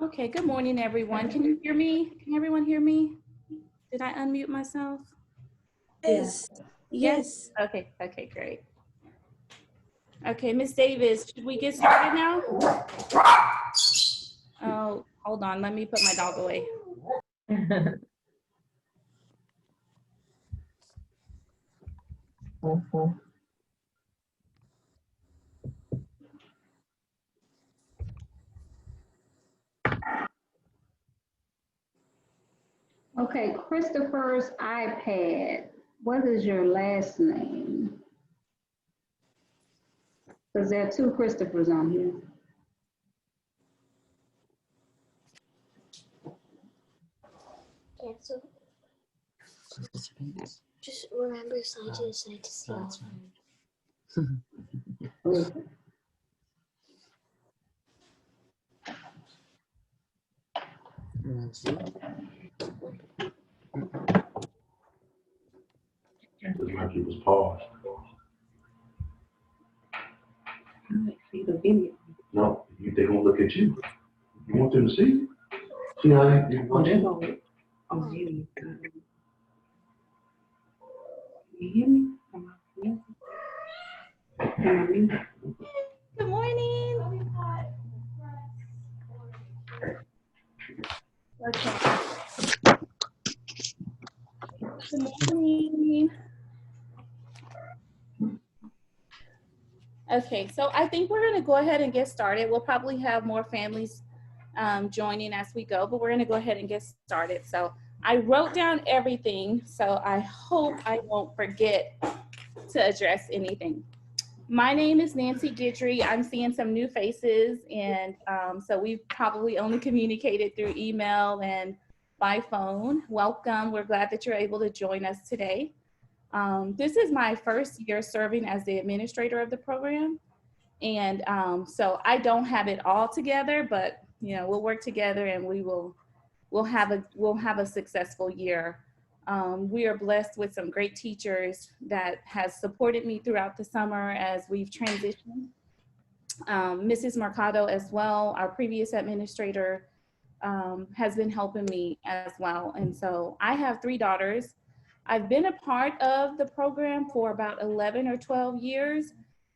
Okay, good morning, everyone. Can you hear me? Can everyone hear me? Did I unmute myself? Yes. Yes? Yes. Okay, great. Okay, Miss Davis, should we get started now? Oh, hold on. Let me put my dog away. Okay, Christopher's iPad. What is your last name? Because there are two Christophers on here. Cancel. Just remember side to side to see all Okay. Looked like it was paused. See the video. No, they gonna look at you. You want them to see? See how you Oh, watch they're it? going. Oh, you. You hear me? Am I muted? Good morning. Okay. Good morning. Okay, so I think we're going to go ahead and get started. We'll probably have more families joining as we go, but we're going to go ahead and get started. So I wrote down everything, so I hope I won't forget to address anything. My name is Nancy Guidry. I'm seeing some new faces, and so we've probably only communicated through email and by phone. Welcome. We're glad that you're able to join us today. This is my first year serving as the administrator of the program. And so I don't have it all together, but we'll work together and we'll have a successful year. We are blessed with some great teachers that has supported me throughout the summer as we've transitioned. Mrs. Mercado as well, our previous administrator, has been helping me as well. And so I have 3 daughters. I've been a part of the program for about 11 or 12 years.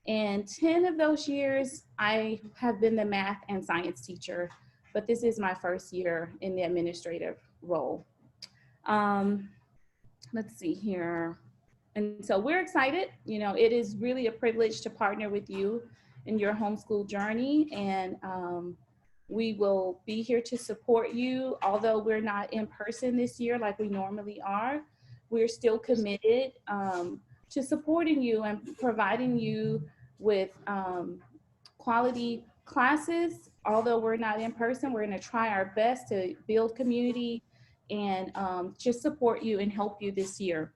And 10 of those years, I have been the math and science teacher, but this is my first year in the administrative role. Let's see here. And so we're excited. It is really a privilege to partner with you in your homeschool journey. And we will be here to support you. Although we're not in person this year like we normally are, we're still committed to supporting you and providing you with quality classes. Although we're not in person, we're going to try our best to build community and just support you and help you this year.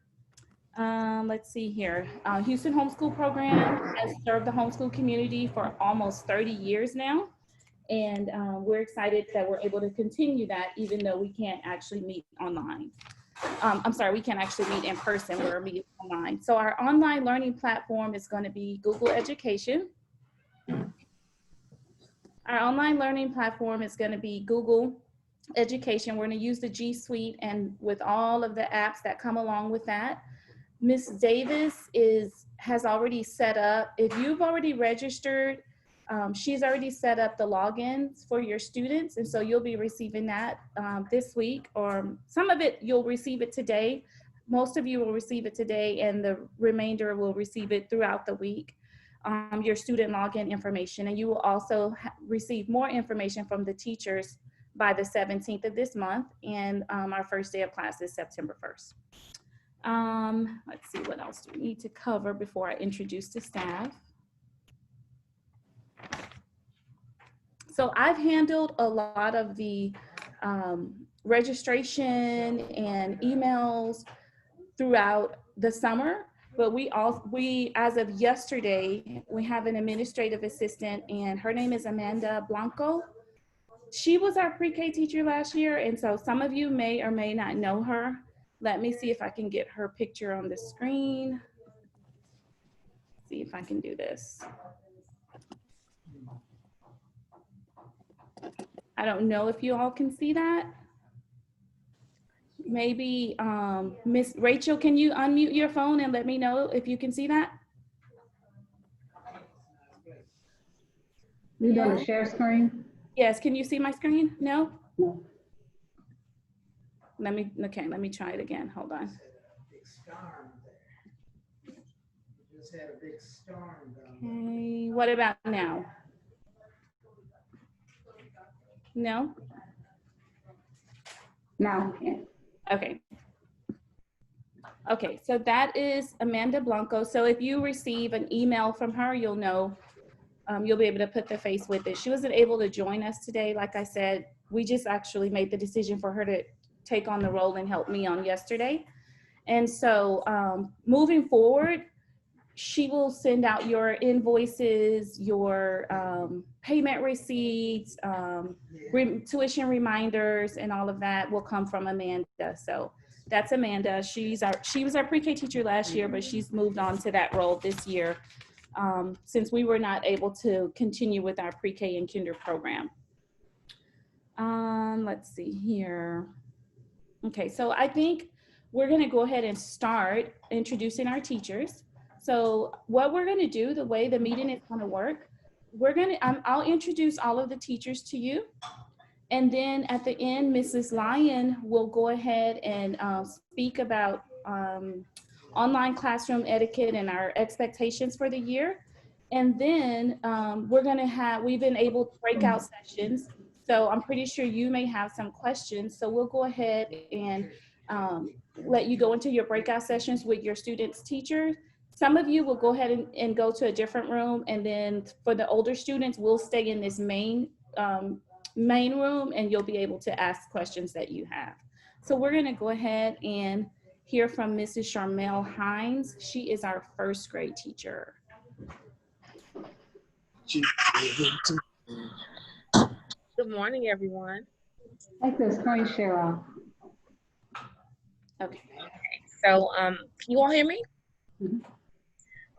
Let's see here. Houston Homeschool Program has served the homeschool community for almost 30 years now. And we're excited that we're able to continue that even though we can't actually meet online. I'm sorry, we can't actually meet in person, we're meeting online. So our online learning platform is going to be Google Education. Our online learning platform is going to be Google Education. We're going to use the G Suite and with all of the apps that come along with that. Ms. Davis has already set up, if you've already registered, she's already set up the logins for your students. And so you'll be receiving that this week, or some of it you'll receive it today. Most of you will receive it today and the remainder will receive it throughout the week, your student login information. And you will also receive more information from the teachers by the 17th of this month. And our first day of class is September 1st. Let's see, what else do we need to cover before I introduce the staff? So I've handled a lot of the registration and emails throughout the summer, but we as of yesterday, we have an administrative assistant and her name is Amanda Blanco. She was our pre-K teacher last year, and so some of you may or may not know her. Let me see if I can get her picture on the screen. See if I can do this. I don't know if you all can see that. Maybe Miss Rachel, can you unmute your phone and let me know if you can see that? You doing a share screen? Yes, can you see my screen? No? No. Let me try it again. Hold on. Big storm there. You just had a big storm down there. Okay, what about now? No? No. Yeah. Okay. Okay, so that is Amanda Blanco. So if you receive an email from her, you'll know, you'll be able to put the face with it. She wasn't able to join us today. Like I said, we just actually made the decision for her to take on the role and help me on yesterday. And so moving forward, she will send out your invoices, your payment receipts, tuition reminders, and all of that will come from Amanda. So that's Amanda. She was our pre-K teacher last year, but she's moved on to that role this year since we were not able to continue with our pre-K and kinder program. Let's see here. Okay, so I think we're gonna go ahead and start introducing our teachers. So what we're gonna do, the way the meeting is gonna work, I'll introduce all of the teachers to you. And then at the end, Mrs. Lyon will go ahead and speak about online classroom etiquette and our expectations for the year. And then we've been able to break out sessions. So I'm pretty sure you may have some questions. So we'll go ahead and let you go into your breakout sessions with your students' teachers. Some of you will go ahead and go to a different room. And then for the older students, we'll stay in this main room and you'll be able to ask questions that you have. So we're gonna go ahead and hear from Mrs. Charmel Hines. She is our first grade teacher. Good morning, everyone. Take the screen share off. Okay. So, can you all hear me? Mhm.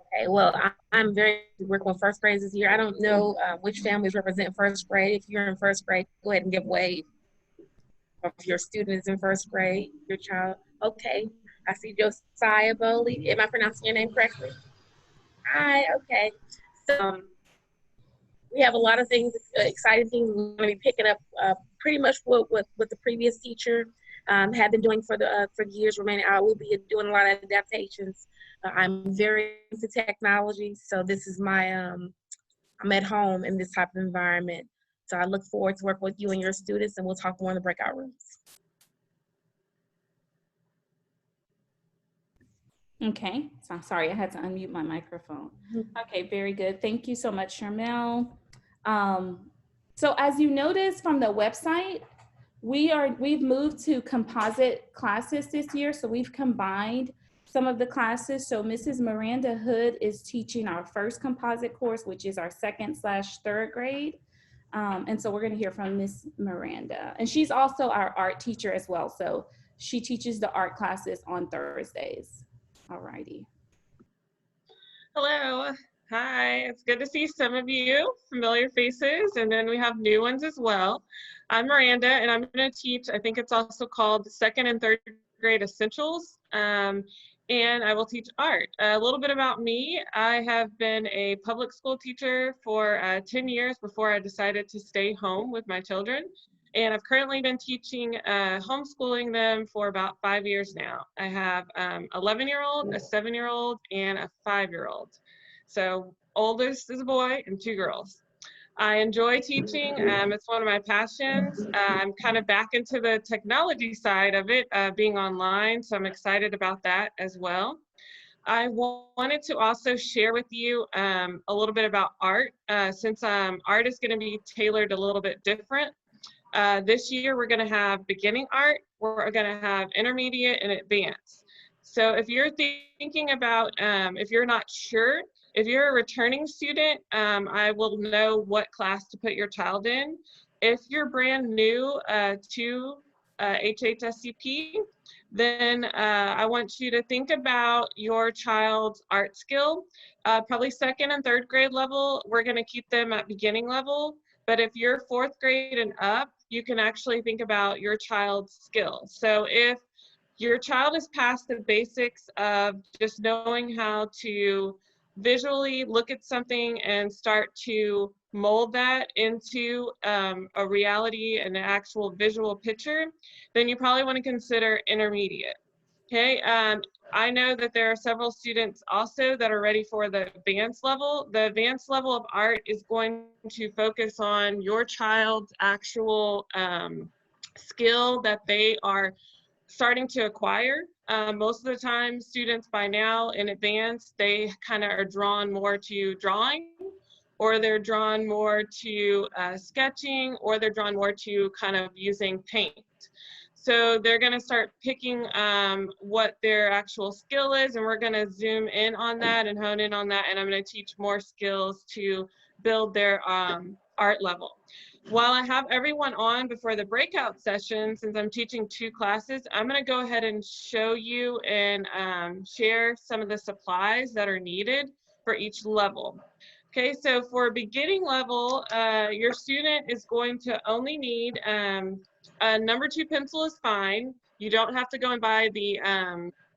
Okay, well, I'm very working with first grades this year. I don't know which families represent first grade. If you're in first grade, go ahead and give wave. If your student is in first grade, your child, okay. I see Josiah Bowley. Am I pronouncing your name correctly? Hi, okay. So, we have a lot of things, exciting things we're going to be picking up pretty much what the previous teacher had been doing for the years remaining. I will be doing a lot of adaptations. I'm very into technology, so this is my, I'm at home in this type of environment. So I look forward to working with you and your students, and we'll talk more in the breakout rooms. Okay, so I'm sorry, I had to unmute my microphone. Okay, very good. Thank you so much, Charmel. So as you notice from the website, we've moved to composite classes this year. So we've combined some of the classes. So Mrs. Miranda Hood is teaching our first composite course, which is our 2nd/3rd grade. And so we're gonna hear from Miss Miranda. And she's also our art teacher as well. So she teaches the art classes on Thursdays. All righty. Hello. Hi. It's good to see some of you familiar faces, and then we have new ones as well. I'm Miranda, and I'm going to teach, I think it's also called 2nd and 3rd grade essentials, and I will teach art. A little bit about me. I have been a public school teacher for 10 years before I decided to stay home with my children. And I've currently been teaching, homeschooling them for about 5 years now. I have 11-year-old, a 7-year-old, and a 5-year-old. So oldest is a boy and 2 girls. I enjoy teaching. It's one of my passions. I'm kind of back into the technology side of it, being online. So I'm excited about that as well. I wanted to also share with you a little bit about art, since art is going to be tailored a little bit different. This year, we're going to have beginning art, we're going to have intermediate and advanced. So if you're thinking about, if you're not sure, if you're a returning student, I will know what class to put your child in. If you're brand new to HHSEP, then I want you to think about your child's art skill. Probably 2nd and 3rd grade level, we're going to keep them at beginning level. But if you're 4th grade and up, you can actually think about your child's skills. So if your child is past the basics of just knowing how to visually look at something and start to mold that into a reality and an actual visual picture, then you probably want to consider intermediate. Okay, I know that there are several students also that are ready for the advanced level. The advanced level of art is going to focus on your child's actual skill that they are starting to acquire. Most of the time, students by now in advance, they kind of are drawn more to drawing, or they're drawn more to sketching, or they're drawn more to kind of using paint. So they're going to start picking what their actual skill is, and we're going to zoom in on that and hone in on that, and I'm going to teach more skills to build their art level. While I have everyone on before the breakout session, since I'm teaching 2 classes, I'm going to go ahead and show you and share some of the supplies that are needed for each level. Okay, so for beginning level, your student is going to only need a number 2 pencil is fine. You don't have to go and buy the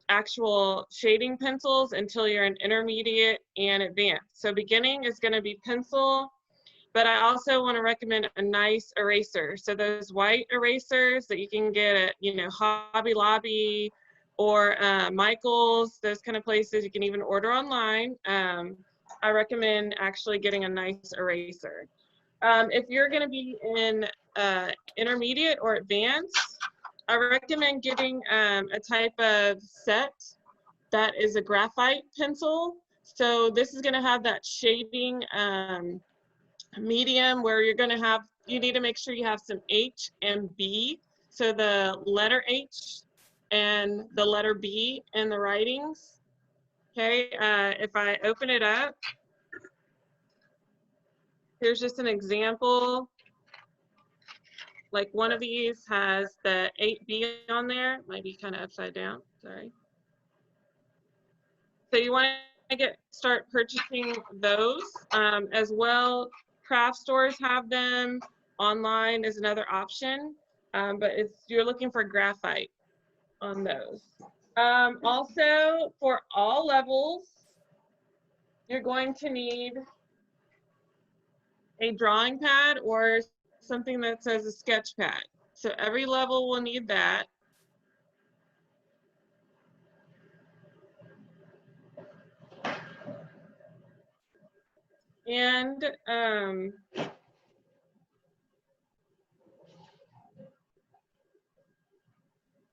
actual shading pencils until you're in intermediate and advanced. So beginning is going to be pencil, but I also want to recommend a nice eraser. So those white erasers that you can get at, you know, Hobby Lobby or Michael's, those kind of places, you can even order online. I recommend actually getting a nice eraser. If you're going to be in intermediate or advanced, I recommend getting a type of set that is a graphite pencil. So this is going to have that shading medium where you're going to have, you need to make sure you have some H and B. So the letter H and the letter B in the writings. Okay, if I open it up, here's just an example. Like one of these has the 8B on there, might be kind of upside down, sorry. So you want to start purchasing those as well. Craft stores have them, online is another option, but you're looking for graphite on those. Also, for all levels, you're going to need a drawing pad or something that says a sketch pad. So every level will need that. And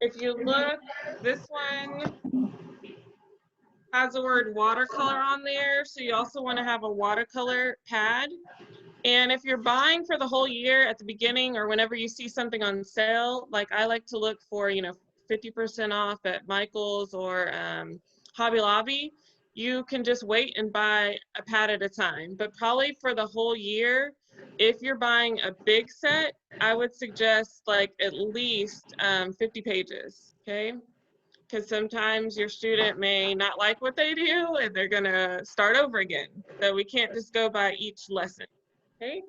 if you look, this one has the word watercolor on there. So you also want to have a watercolor pad. And if you're buying for the whole year at the beginning or whenever you see something on sale, like I like to look for, you know, 50% off at Michael's or Hobby Lobby, you can just wait and buy a pad at a time. But probably for the whole year, if you're buying a big set, I would suggest like at least 50 pages, okay? Because sometimes your student may not like what they do and they're gonna start over again. So we can't just go by each lesson, okay?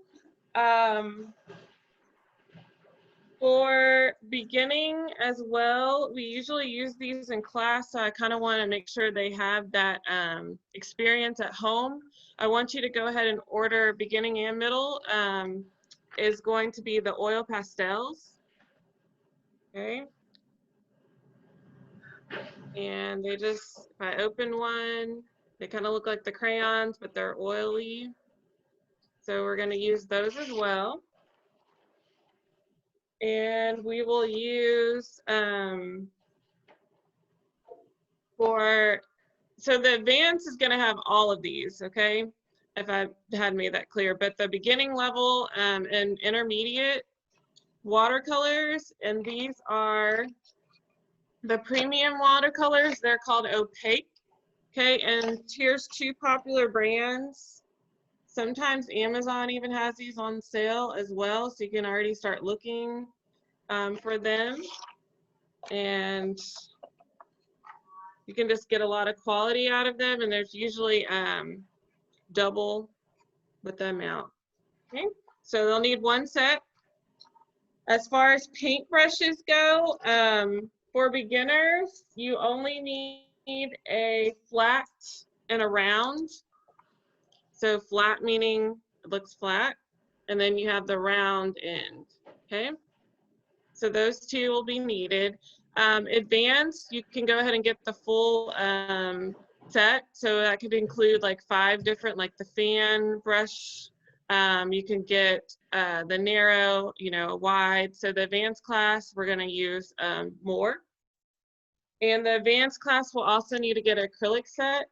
For beginning as well, we usually use these in class, so I kind of want to make sure they have that experience at home. I want you to go ahead and order beginning and middle is going to be the oil pastels, okay? And they just, if I open one, they kind of look like the crayons, but they're oily. So we're going to use those as well. And we will use so the advanced is going to have all of these, okay? If I had made that clear, but the beginning level and intermediate watercolors, and these are the premium watercolors, they're called opaque, okay? And here's 2 popular brands. Sometimes Amazon even has these on sale as well, so you can already start looking for them. And you can just get a lot of quality out of them, and there's usually double with the amount. Okay, So they'll need one set. As far as paintbrushes go, for beginners, you only need a flat and a round. So flat meaning it looks flat, and then you have the round end, okay? So those two will be needed. Advanced, you can go ahead and get the full set. So that could include like 5 different, like the fan, brush. You can get the narrow, wide. So the advanced class, we're gonna use more. And the advanced class will also need to get an acrylic set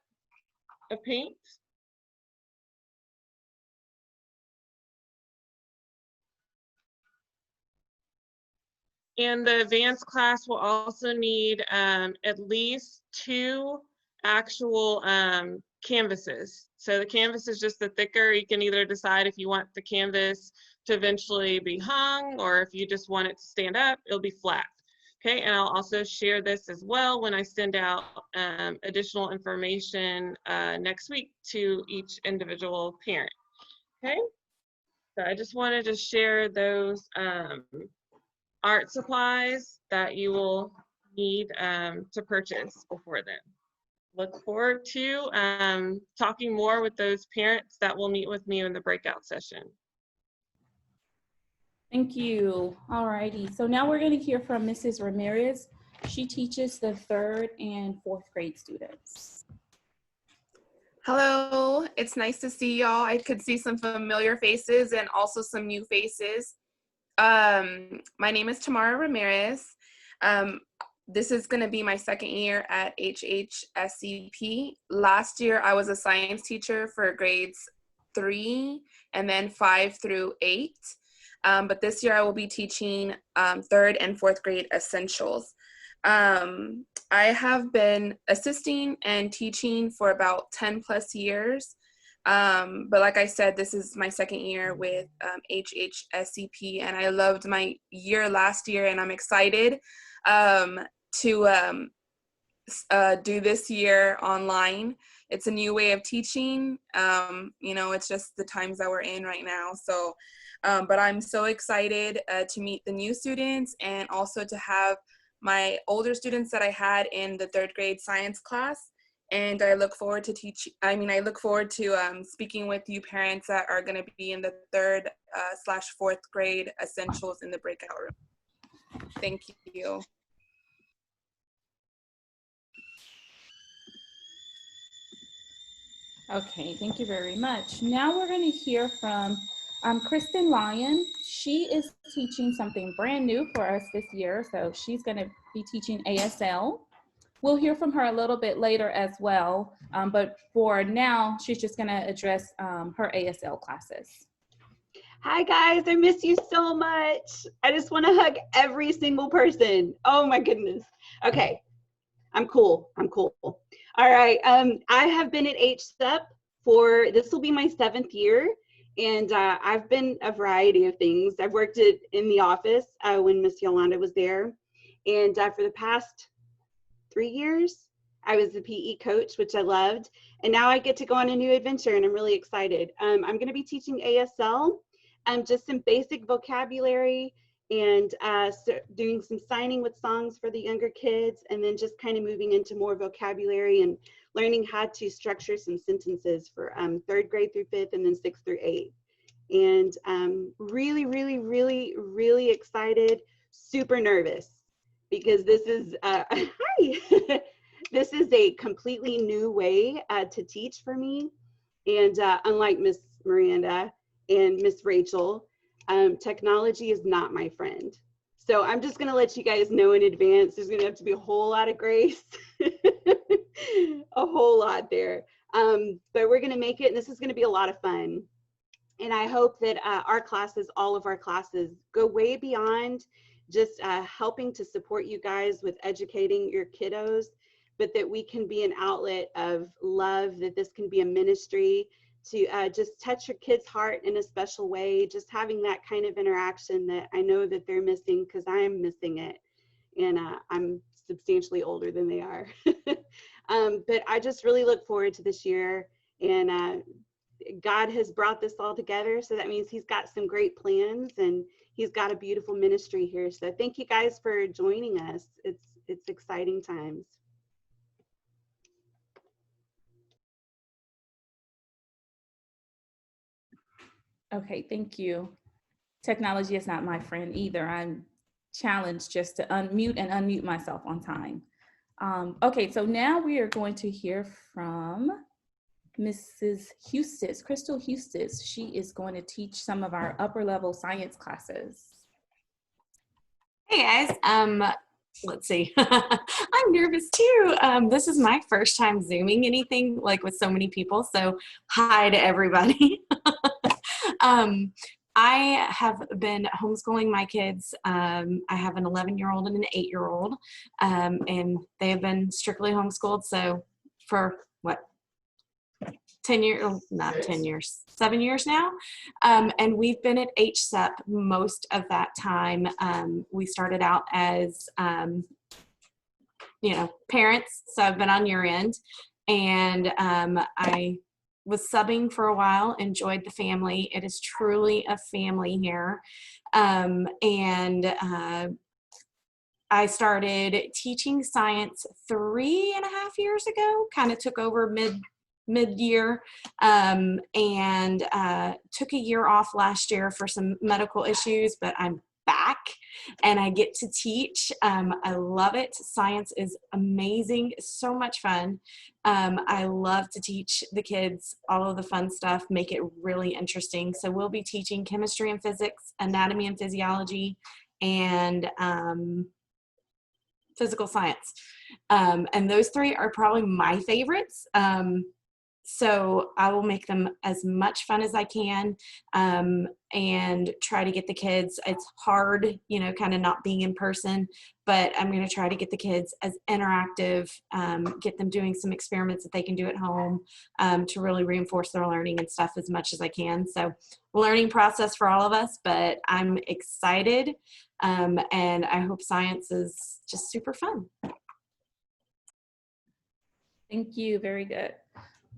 of paint. And the advanced class will also need at least 2 actual canvases. So the canvas is just the thicker. You can either decide if you want the canvas to eventually be hung, or if you just want it to stand up, it'll be flat. Okay, and I'll also share this as well when I send out additional information next week to each individual parent. Okay, so I just wanted to share those art supplies that you will need to purchase before then. Look forward to talking more with those parents that will meet with me in the breakout session. Thank you. All righty. So now we're going to hear from Mrs. Ramirez. She teaches the 3rd and 4th grade students. Hello, it's nice to see y'all. I could see some familiar faces and also some new faces. My name is Tamara Ramirez. This is going to be my 2nd year at HHSEP. Last year, I was a science teacher for grades 3 and then 5 through 8. But this year I will be teaching 3rd and 4th grade essentials. I have been assisting and teaching for about 10 plus years. But like I said, this is my 2nd year with HHSEP, and I loved my year last year, and I'm excited to do this year online. It's a new way of teaching. It's just the times that we're in right now. So, but I'm so excited to meet the new students and also to have my older students that I had in the 3rd grade science class. And I look forward to speaking with you parents that are going to be in the 3rd / 4th grade essentials in the breakout room. Thank you. Okay, thank you very much. Now we're going to hear from Kristen Lyon. She is teaching something brand new for us this year. So she's going to be teaching ASL. We'll hear from her a little bit later as well. But for now, she's just going to address her ASL classes. Hi guys, I miss you so much. I just want to hug every single person. Oh my goodness. Okay, I'm cool. All right, I have been at HHSEP this will be my 7th year, and I've been a variety of things. I've worked in the office when Miss Yolanda was there, and for the past 3 years, I was the PE coach, which I loved, and now I get to go on a new adventure, and I'm really excited. I'm going to be teaching ASL, just some basic vocabulary, and doing some signing with songs for the younger kids, and then just kind of moving into more vocabulary and learning how to structure some sentences for 3rd grade through 5th and then 6th through 8th. And really, really, really, really excited, super nervous, because this is, hi, this is a completely new way to teach for me. And unlike Miss Miranda and Miss Rachel, technology is not my friend. So I'm just gonna let you guys know in advance, there's gonna have to be a whole lot of grace, a whole lot there. But we're gonna make it, and this is gonna be a lot of fun. And I hope that our classes, all of our classes, go way beyond just helping to support you guys with educating your kiddos, but that we can be an outlet of love, that this can be a ministry to just touch your kid's heart in a special way, just having that kind of interaction that I know that they're missing, because I am missing it. And I'm substantially older than they are. But I just really look forward to this year and God has brought this all together. So that means he's got some great plans and he's got a beautiful ministry here. So thank you guys for joining us. It's exciting times. Okay, thank you. Technology is not my friend either. I'm challenged just to unmute and unmute myself on time. Okay, so now we are going to hear from Mrs. Hustis, Crystal Hustis. She is going to teach some of our upper level science classes. Hey guys, let's see. I'm nervous too. This is my first time Zooming anything like with so many people, so hi to everybody. I have been homeschooling my kids. I have an 11-year-old and an 8-year-old, and they have been strictly homeschooled. So for what, 10 years, not 10 years, 7 years now. And we've been at HHSEP most of that time. We started out as, parents. So I've been on your end, and I was subbing for a while, enjoyed the family. It is truly a family here. I started teaching science 3.5 years ago, kind of took over mid-year, and took a year off last year for some medical issues, but I'm back and I get to teach. I love it. Science is amazing, so much fun. I love to teach the kids all of the fun stuff, make it really interesting. So we'll be teaching chemistry and physics, anatomy and physiology, and physical science. And those 3 are probably my favorites. So I will make them as much fun as I can, and try to get the kids, it's hard, kind of not being in person, but I'm going to try to get the kids as interactive, get them doing some experiments that they can do at home, to really reinforce their learning and stuff as much as I can. So learning process for all of us, but I'm excited, and I hope science is just super fun. Thank you, very good.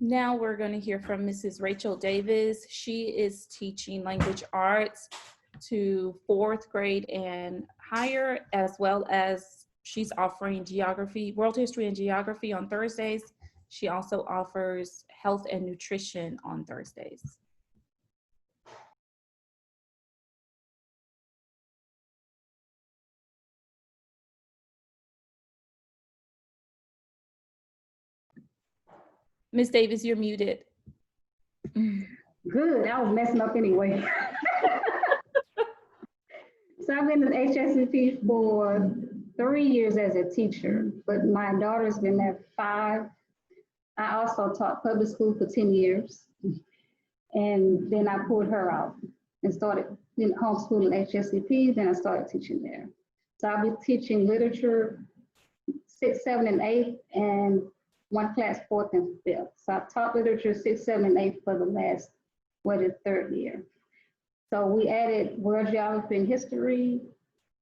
Now we're going to hear from Mrs. Rachel Davis. She is teaching language arts to 4th grade and higher, as well as she's offering geography, world history and geography on Thursdays. She also offers health and nutrition on Thursdays. Ms. Davis, you're muted. Good, I was messing up anyway. So I've been in HHSEP for 3 years as a teacher, but my daughter's been there 5. I also taught public school for 10 years. And then I pulled her out and started homeschooling HHSEP, then I started teaching there. So I'll be teaching literature 6th, 7th, and 8th, and 1 class 4th and 5th. So I've taught literature 6th, 7th, and 8th for the last, 3rd year. So we added world geography and history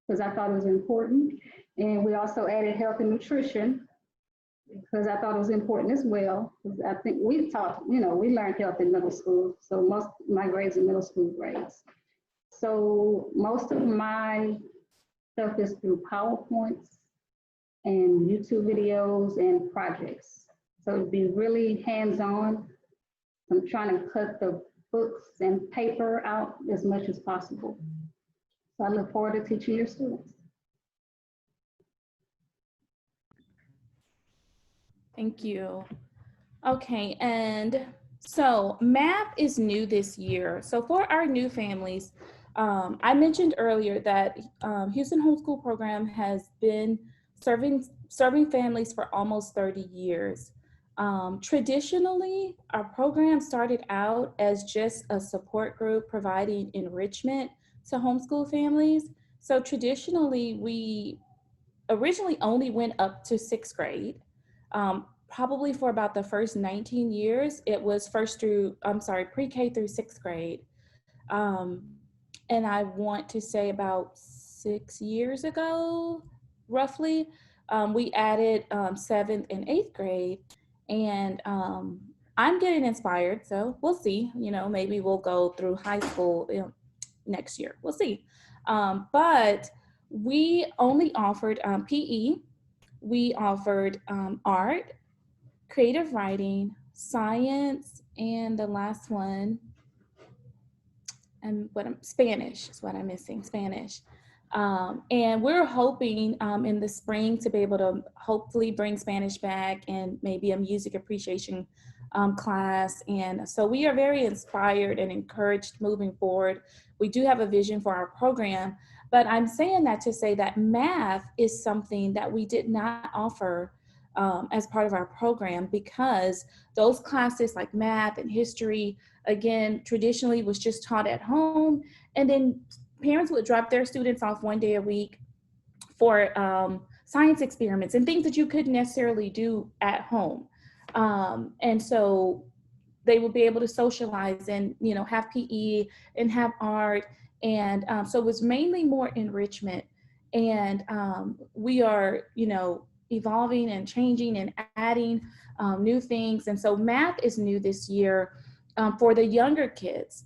because I thought it was important. And we also added health and nutrition because I thought it was important as well. I think we taught, we learned health in middle school. So most of my grades are middle school grades. So most of my stuff is through PowerPoints and YouTube videos and projects. So it'd be really hands-on. I'm trying to cut the books and paper out as much as possible. So I look forward to teaching your students. Thank you. Okay, and so math is new this year. So for our new families, I mentioned earlier that Houston Homeschool Program has been serving families for almost 30 years. Traditionally, our program started out as just a support group providing enrichment to homeschool families. So traditionally, we originally only went up to 6th grade. Probably for about the first 19 years, it was pre-K through 6th grade. And I want to say about 6 years ago, roughly, we added 7th and 8th grade. And I'm getting inspired, so we'll see. You know, maybe we'll go through high school, you know, next year. We'll see. But we only offered PE. We offered art, creative writing, science, and the last one, and Spanish is what I'm missing, Spanish. And we're hoping in the spring to be able to hopefully bring Spanish back and maybe a music appreciation class. And so we are very inspired and encouraged moving forward. We do have a vision for our program, but I'm saying that to say that math is something that we did not offer as part of our program, because those classes like math and history, again, traditionally was just taught at home. And then parents would drop their students off one day a week for science experiments and things that you couldn't necessarily do at home. And so they would be able to socialize and, you know, have PE and have art. And so it was mainly more enrichment. And we are, you know, evolving and changing and adding new things. And so math is new this year for the younger kids.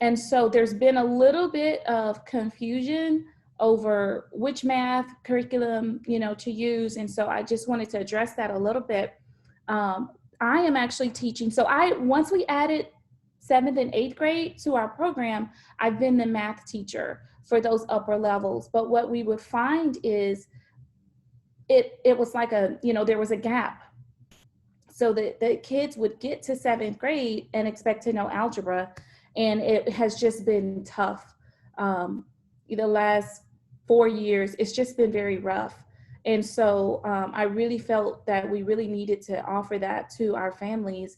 And so there's been a little bit of confusion over which math curriculum, you know, to use. And so I just wanted to address that a little bit. I am actually teaching. So once we added 7th and 8th grade to our program, I've been the math teacher for those upper levels. But what we would find is it was like there was a gap. So the kids would get to 7th grade and expect to know algebra, and it has just been tough. The last 4 years, it's just been very rough. And so I really felt that we really needed to offer that to our families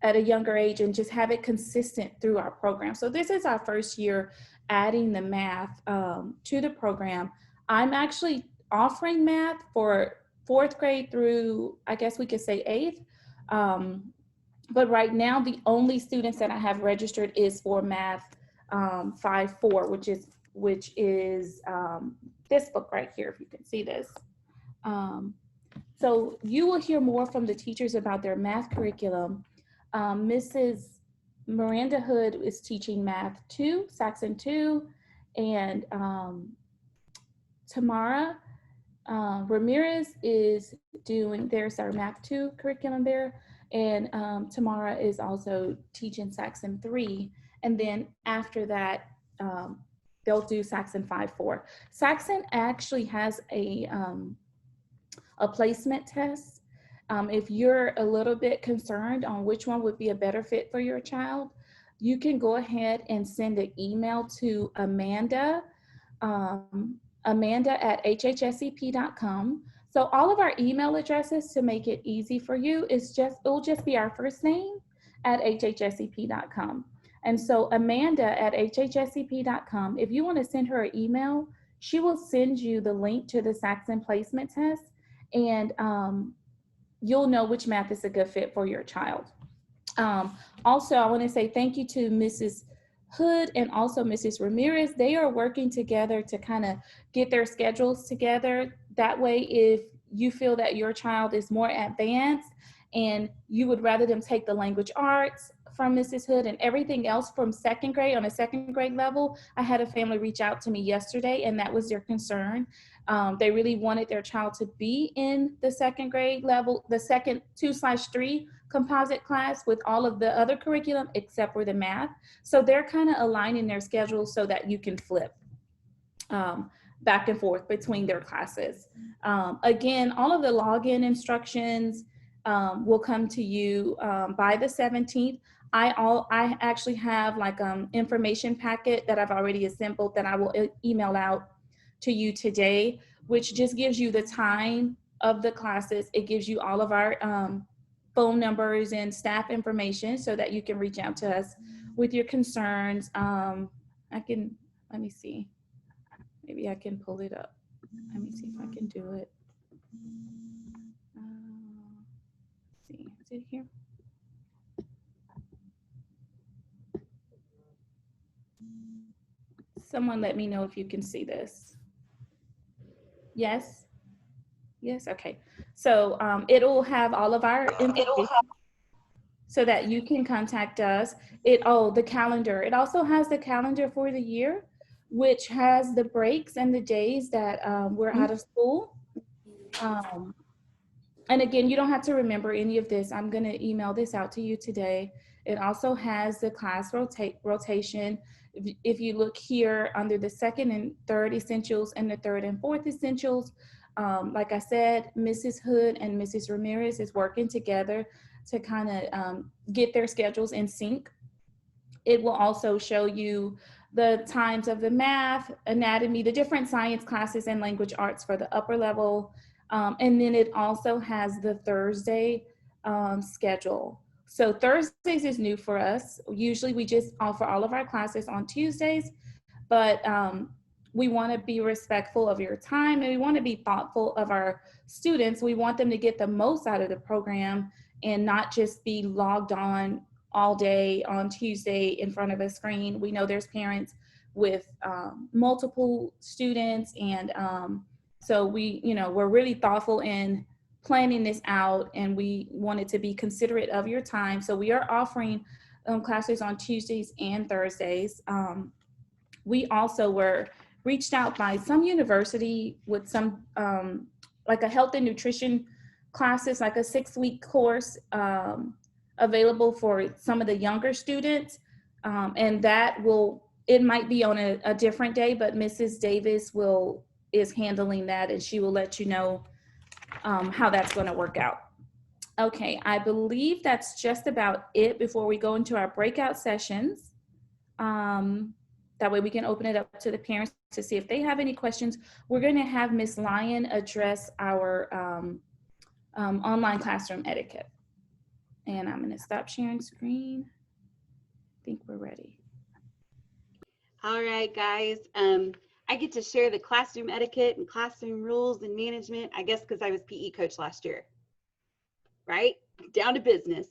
at a younger age and just have it consistent through our program. So this is our first year adding the math to the program. I'm actually offering math for 4th grade through, I guess we could say 8th. But right now, the only students that I have registered is for math 5-4, which is this book right here, if you can see this. So you will hear more from the teachers about their math curriculum. Mrs. Miranda Hood is teaching math 2, Saxon 2, and Tamara Ramirez is doing, there's our math 2 curriculum there, and Tamara is also teaching Saxon 3, and then after that, they'll do Saxon 5-4. Saxon actually has a placement test. If you're a little bit concerned on which one would be a better fit for your child, you can go ahead and send an email to Amanda, Amanda at HHSEP.com. So all of our email addresses, to make it easy for you, it'll just be our first name at HHSEP.com. And so Amanda at HHSEP.com, if you want to send her an email, she will send you the link to the Saxon placement test, and you'll know which math is a good fit for your child. Also, I want to say thank you to Mrs. Hood and also Mrs. Ramirez. They are working together to kind of get their schedules together. That way, if you feel that your child is more advanced and you would rather them take the language arts from Mrs. Hood and everything else from 2nd grade, on a 2nd grade level, I had a family reach out to me yesterday, and that was their concern. They really wanted their child to be in the 2nd grade level, the second 2/3 composite class with all of the other curriculum except for the math. So they're kind of aligning their schedules so that you can flip back and forth between their classes. Again, all of the login instructions will come to you by the 17th. I actually have like information packet that I've already assembled that I will email out to you today, which just gives you the time of the classes. It gives you all of our phone numbers and staff information so that you can reach out to us with your concerns. Let me see. Maybe I can pull it up. Let me see if I can do it. See, is it here? Someone let me know if you can see this. Yes? Yes, okay. So it'll have all of our information so that you can contact us. The calendar. It also has the calendar for the year, which has the breaks and the days that we're out of school. And again, you don't have to remember any of this. I'm going to email this out to you today. It also has the class rotation. If you look here under the second and third essentials and the third and fourth essentials, like I said, Mrs. Hood and Mrs. Ramirez is working together to kind of get their schedules in sync. It will also show you the times of the math, anatomy, the different science classes and language arts for the upper level. And then it also has the Thursday schedule. So Thursdays is new for us. Usually we just offer all of our classes on Tuesdays, but we want to be respectful of your time and we want to be thoughtful of our students. We want them to get the most out of the program and not just be logged on all day on Tuesday in front of a screen. We know there's parents with multiple students, and so we're really thoughtful in planning this out, and we wanted to be considerate of your time. So we are offering classes on Tuesdays and Thursdays. We also were reached out by some university with some like a health and nutrition classes, like a 6-week course available for some of the younger students. And it might be on a different day, but Mrs. Davis is handling that, and she will let you know how that's going to work out. Okay, I believe that's just about it before we go into our breakout sessions. That way we can open it up to the parents to see if they have any questions. We're going to have Ms. Lyon address our online classroom etiquette. And I'm going to stop sharing screen. I think we're ready. All right, guys. I get to share the classroom etiquette and classroom rules and management, I guess because I was PE coach last year, right? Down to business.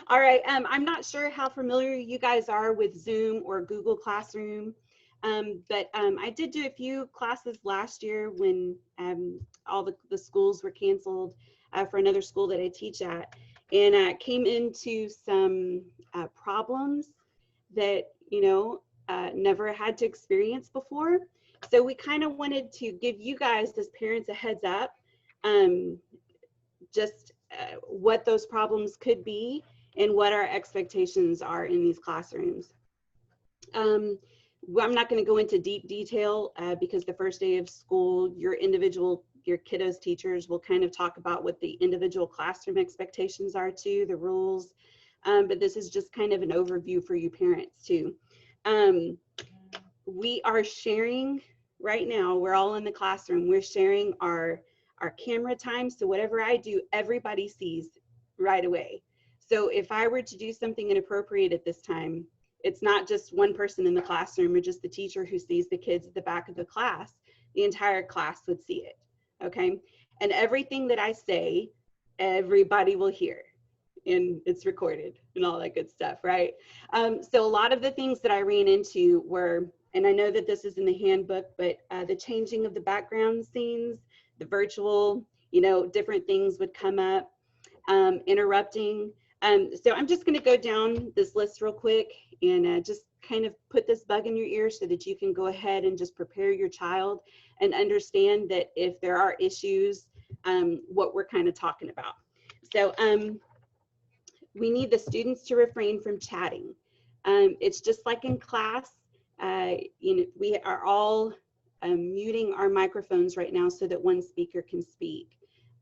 All right, I'm not sure how familiar you guys are with Zoom or Google Classroom, but I did do a few classes last year when all the schools were canceled for another school that I teach at, and came into some problems that, never had to experience before. So we kind of wanted to give you guys as parents a heads up, just what those problems could be and what our expectations are in these classrooms. I'm not going to go into deep detail because the first day of school, your kiddos' teachers will kind of talk about what the individual classroom expectations are too, the rules, but this is just kind of an overview for you parents too. We are sharing right now, we're all in the classroom, we're sharing our camera time. So whatever I do, everybody sees right away. So if I were to do something inappropriate at this time, it's not just one person in the classroom or just the teacher who sees the kids at the back of the class, the entire class would see it, okay? And everything that I say, everybody will hear, and it's recorded and all that good stuff, right? So a lot of the things that I ran into were, and I know that this is in the handbook, but the changing of the background scenes, the virtual, different things would come up, interrupting. So I'm just going to go down this list real quick and just kind of put this bug in your ear so that you can go ahead and just prepare your child and understand that if there are issues, what we're kind of talking about. So we need the students to refrain from chatting. It's just like in class, we are all muting our microphones right now so that one speaker can speak.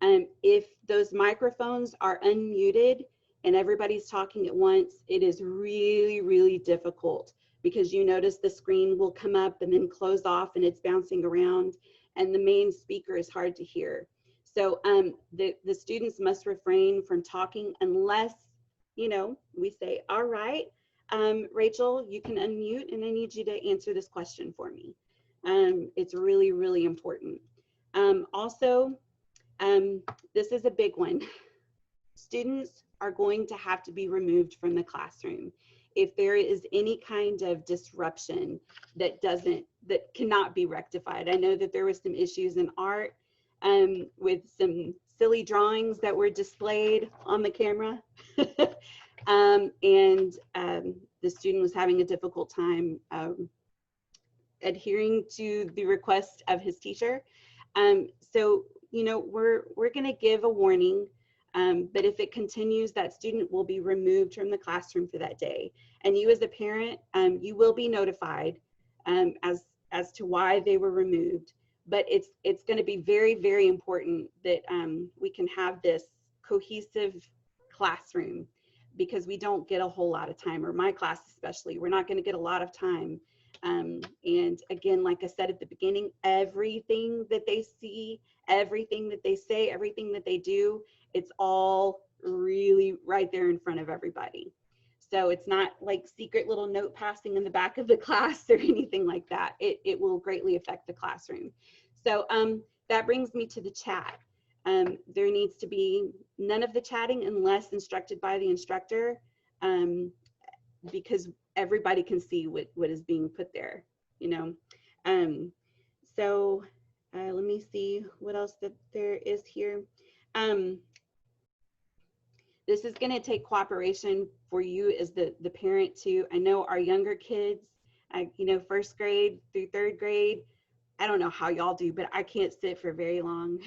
If those microphones are unmuted and everybody's talking at once, it is really, really difficult because you notice the screen will come up and then close off and it's bouncing around and the main speaker is hard to hear. So the students must refrain from talking unless, we say, all right, Rachel, you can unmute and I need you to answer this question for me. It's really, really important. Also, this is a big one. Students are going to have to be removed from the classroom if there is any kind of disruption that cannot be rectified. I know that there was some issues in art with some silly drawings that were displayed on the camera. The student was having a difficult time adhering to the request of his teacher. So, you know, we're going to give a warning, but if it continues, that student will be removed from the classroom for that day. And you as a parent, you will be notified as to why they were removed. But it's going to be very, very important that we can have this cohesive classroom, because we don't get a whole lot of time, or my class especially, we're not going to get a lot of time. And again, like I said at the beginning, everything that they see, everything that they say, everything that they do, it's all really right there in front of everybody. So it's not like secret little note passing in the back of the class or anything like that. It will greatly affect the classroom. So that brings me to the chat. There needs to be none of the chatting unless instructed by the instructor, because everybody can see what is being put there, you know. Let me see what else that there is here. This is going to take cooperation for you as the parent too. I know our younger kids, you know, 1st grade through 3rd grade, I don't know how y'all do, but I can't sit for very long.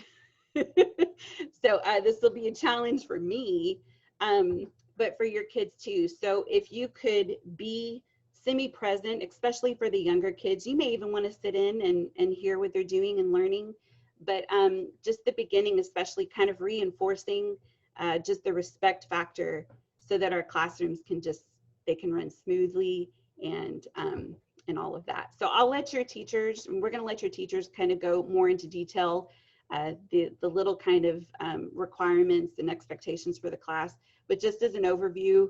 So this will be a challenge for me, but for your kids too. So if you could be semi-present, especially for the younger kids, you may even want to sit in and hear what they're doing and learning. But just the beginning, especially kind of reinforcing just the respect factor, so that our classrooms can they can run smoothly and all of that. So I'll let your teachers, and we're going to let your teachers kind of go more into detail, the little kind of requirements and expectations for the class. But just as an overview,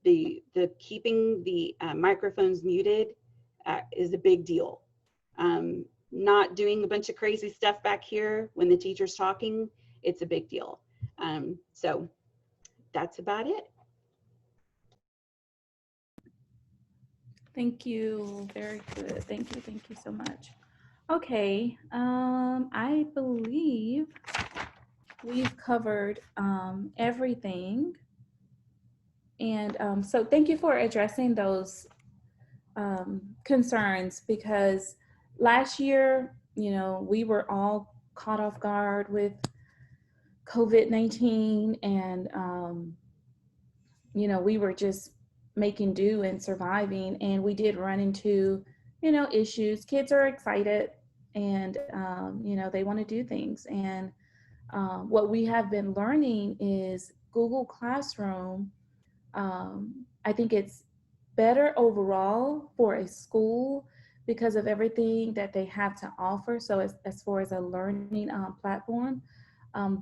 the keeping the microphones muted is a big deal. Not doing a bunch of crazy stuff back here when the teacher's talking, it's a big deal. So that's about it. Thank you. Very good. Thank you so much. Okay, I believe we've covered everything. And so thank you for addressing those concerns, because last year, you know, we were all caught off guard with COVID-19, and, you know, we were just making do and surviving, and we did run into, you know, issues. Kids are excited, and, you know, they want to do things. And what we have been learning is Google Classroom. I think it's better overall for a school because of everything that they have to offer. So as far as a learning platform,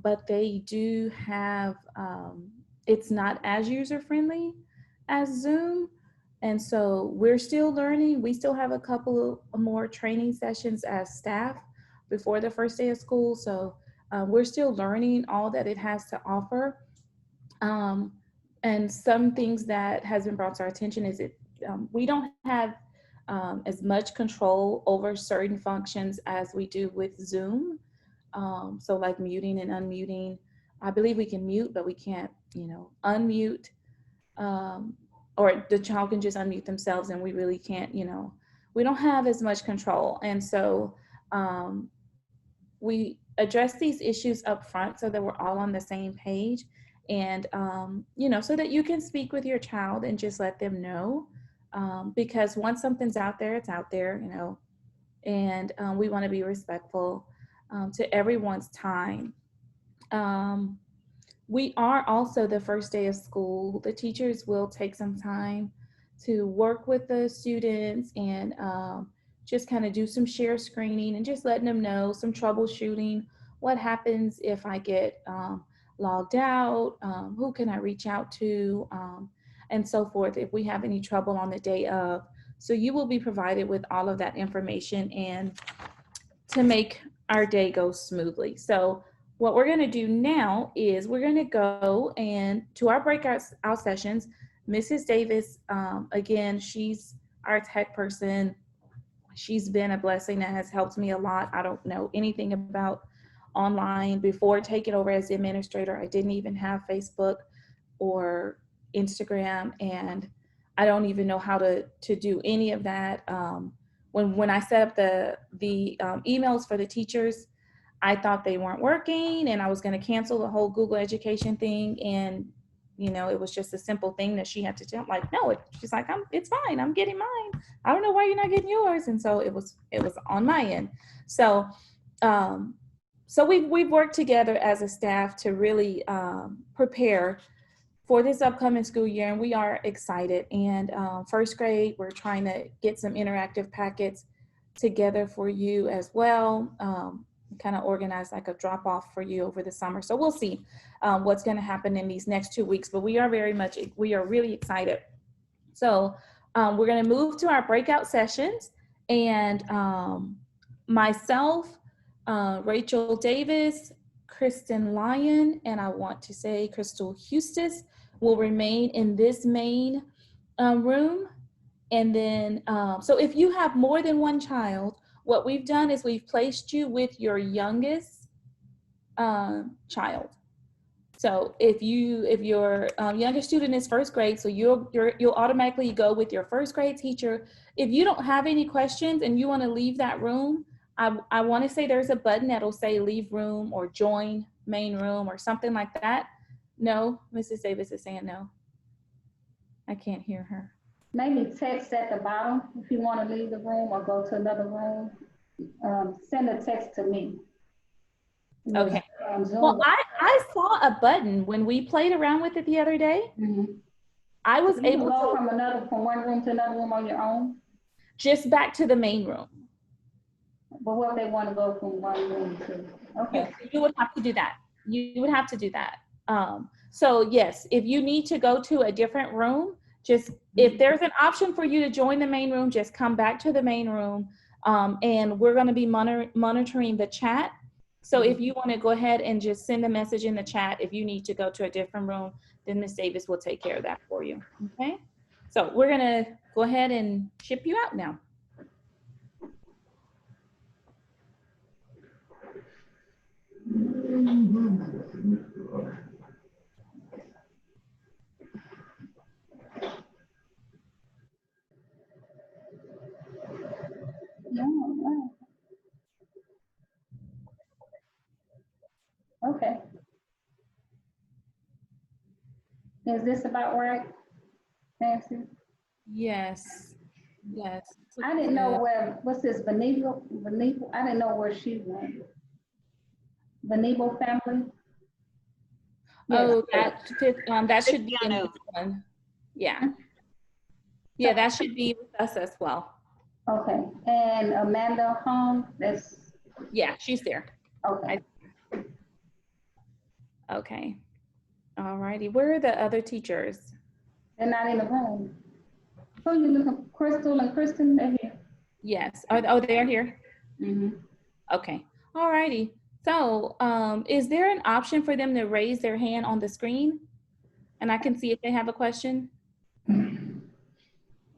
but they do have, it's not as user-friendly as Zoom. And so we're still learning. We still have a couple of more training sessions as staff before the first day of school. So we're still learning all that it has to offer. And some things that has been brought to our attention is we don't have as much control over certain functions as we do with Zoom. So like muting and unmuting. I believe we can mute, but we can't, you know, unmute, or the child can just unmute themselves, and we really can't, you know, we don't have as much control. And so we address these issues up front so that we're all on the same page. And, you know, so that you can speak with your child and just let them know, because once something's out there, it's out there, you know, and we want to be respectful to everyone's time. We are also the first day of school. The teachers will take some time to work with the students and just kind of do some share screening and just letting them know some troubleshooting. What happens if I get logged out? Who can I reach out to? And so forth if we have any trouble on the day of. So you will be provided with all of that information and to make our day go smoothly. So what we're going to do now is we're going to go and to our breakout sessions. Mrs. Davis, again, she's our tech person. She's been a blessing that has helped me a lot. I don't know anything about online. Before taking over as the administrator, I didn't even have Facebook or Instagram, and I don't even know how to do any of that. When I set up the emails for the teachers, I thought they weren't working, and I was going to cancel the whole Google Education thing. And it was just a simple thing that she had to do. I'm like, no, she's like, it's fine. I'm getting mine. I don't know why you're not getting yours. And so it was on my end. So, so we've worked together as a staff to really prepare for this upcoming school year, and we are excited. And first grade, we're trying to get some interactive packets together for you as well. Kind of organize like a drop off for you over the summer. So we'll see what's going to happen in these next 2 weeks, but we are really excited. So we're going to move to our breakout sessions, and myself, Rachel Davis, Kristen Lyon, and I want to say Crystal Hustis will remain in this main room. And then, so if you have more than one child, what we've done is we've placed you with your youngest child. So if your youngest student is first grade, so you'll automatically go with your first grade teacher. If you don't have any questions and you want to leave that room, I want to say there's a button that'll say leave room or join main room or something like that. No, Mrs. Davis is saying no. I can't hear her. Maybe text at the bottom if you want to leave the room or go to another room. Send a text to me. Okay. Well, I saw a button when we played around with it the other day. Mm-hmm. I was you able can go to from one room to another room on your own. Just back to the main room. But what if they want to go from one room to? Okay. You would have to do that. You would have to do that. So yes, if you need to go to a different room, just if there's an option for you to join the main room, just come back to the main room. And we're going to be monitoring the chat. So if you want to go ahead and just send a message in the chat, if you need to go to a different room, then Ms. Davis will take care of that for you. Okay. So we're going to go ahead and ship you out now. Okay. Is this about right, Nancy? Yes. Yes. I didn't know what's this, Benebo? I didn't know where she went. Benebo family? Oh, that should be in this one. Yeah. Yeah, that should be with us as well. Okay. And Amanda Hong, yeah, she's there. Okay. Okay. All righty. Where are the other teachers? They're not in the room. So you looking for Crystal and Kristen? They're here. Yes. They are here? Mm-hmm. Okay. All righty. So is there an option for them to raise their hand on the screen? And I can see if they have a question?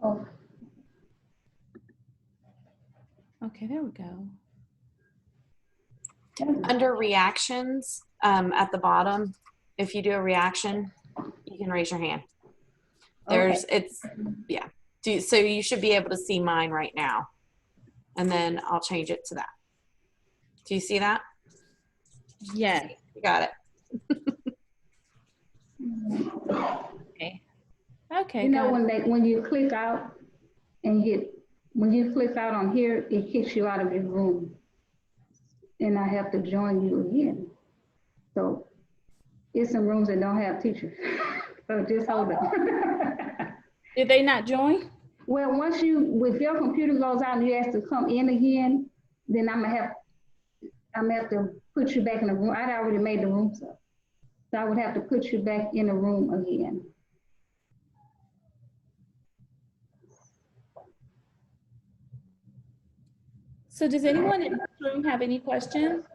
Oh. Okay, there we go. Under reactions, at the bottom, if you do a reaction, you can raise your hand. So you should be able to see mine right now. And then I'll change it to that. Do you see that? Yes. You got it. Okay. Okay. You know, when you click out and when you click out on here, it kicks you out of your room. And I have to join you again. So it's some rooms that don't have teachers. So just hold it. Did they not join? Well, if your computer goes out and you have to come in again, then I'm gonna have to put you back in the room. I'd already made the room up. So I would have to put you back in the room again. So does anyone in this room have any questions?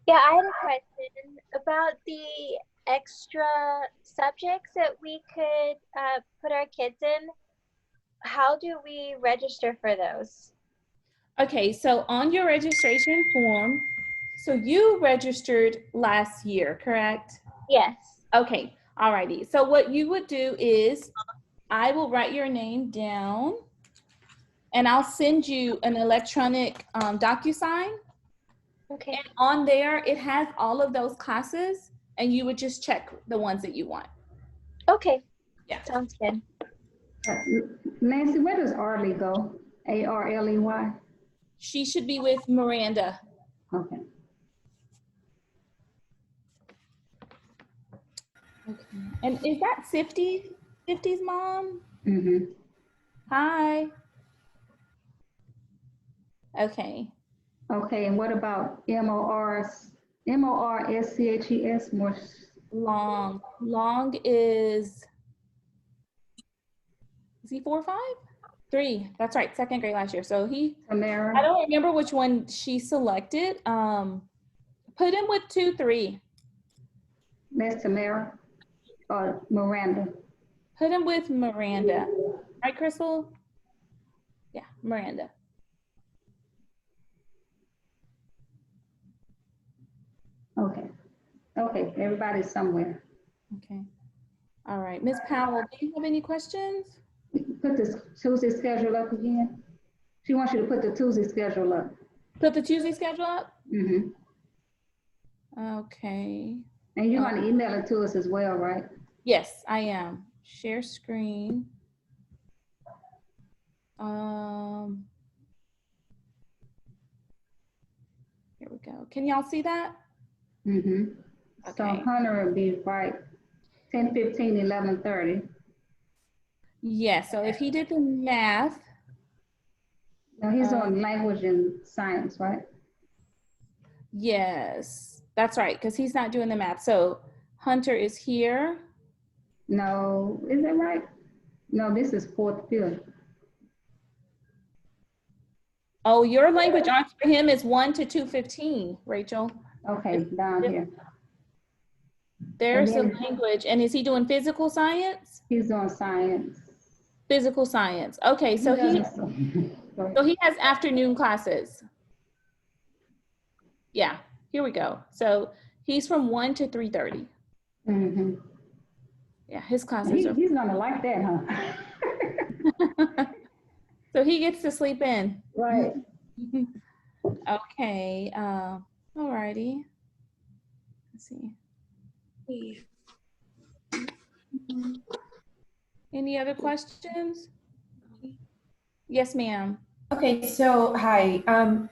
Yeah, I had a question about the extra subjects that we could put our kids in. how do we register for those? Okay, so on your registration form, so you registered last year, correct? Yes. Okay, alrighty. So what you would do is I will write your name down and I'll send you an electronic DocuSign. Okay. And on there, it has all of those classes and you would just check the ones that you want. Okay. Yeah. Sounds good. Nancy, where does Arley go? Arley? She should be with Miranda. Okay. Okay. And is that 50's mom? Mm-hmm. Hi. Okay. Okay, and what about MORSCHES? More. Long. Long is he 4 or 5? 3. That's right. 2nd grade last year. So Tamara. I don't remember which one she selected. Put him with 2, 3. That's Tamara or Miranda. Put him with Miranda. Right, Crystal? Yeah, Miranda. Okay. Okay, everybody's somewhere. Okay. All right. Ms. Powell, do you have any questions? Put this Tuesday schedule up again. She wants you to put the Tuesday schedule up. Put the Tuesday schedule up? Mm-hmm. Okay. And you're going to email it to us as well, right? Yes, I am. Share screen. Here we go. Can y'all see that? Mm-hmm. Okay. So Hunter will be right 10:15, 11:30. Yeah, so if he did the math. Now he's on language and science, right? Yes, that's right, because he's not doing the math. So Hunter is here. No, is that right? No, this is 4th, 5th. Oh, your language arts for him is 1 to 2:15, Rachel. Okay, down here. There's the language. And is he doing physical science? He's on science. Physical science. Okay, so he has afternoon classes. Yeah, here we go. So he's from 1 to 3:30. Mm-hmm. Yeah, his classes are. He's gonna like that, huh? So he gets to sleep in. Right. Okay. Alrighty. Let's see. Any other questions? Yes, ma'am. Okay, so hi.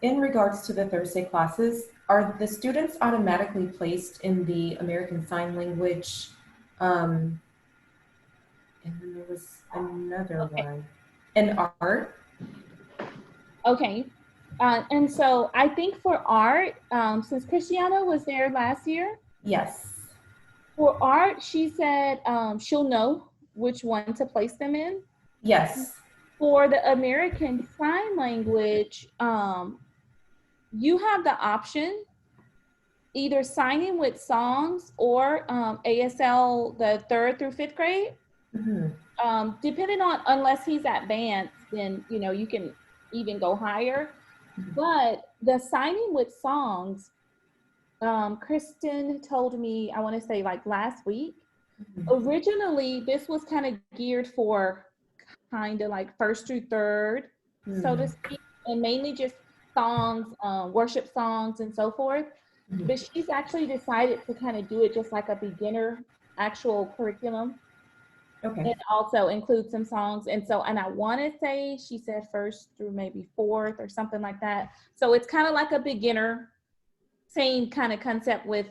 In regards to the Thursday classes, are the students automatically placed in the American Sign Language? And then there was another one. And art? Okay. And so I think for art, since Christiana was there last year. Yes. For art, she said she'll know which one to place them in. Yes. For the American Sign Language, you have the option either signing with songs or ASL, the 3rd through 5th grade. Mm-hmm. Depending on, unless he's advanced, then you can even go higher. Mm-hmm. But the signing with songs, Kristen told me, I want to say like last week. Mm-hmm. Originally, this was kind of geared for kind of like 1st through 3rd, so to speak, and mainly just songs, worship songs and so forth. Mm-hmm. But she's actually decided to kind of do it just like a beginner actual curriculum. Okay. And also include some songs. And I want to say she said 1st through maybe 4th or something like that. So it's kind of like a beginner, same kind of concept with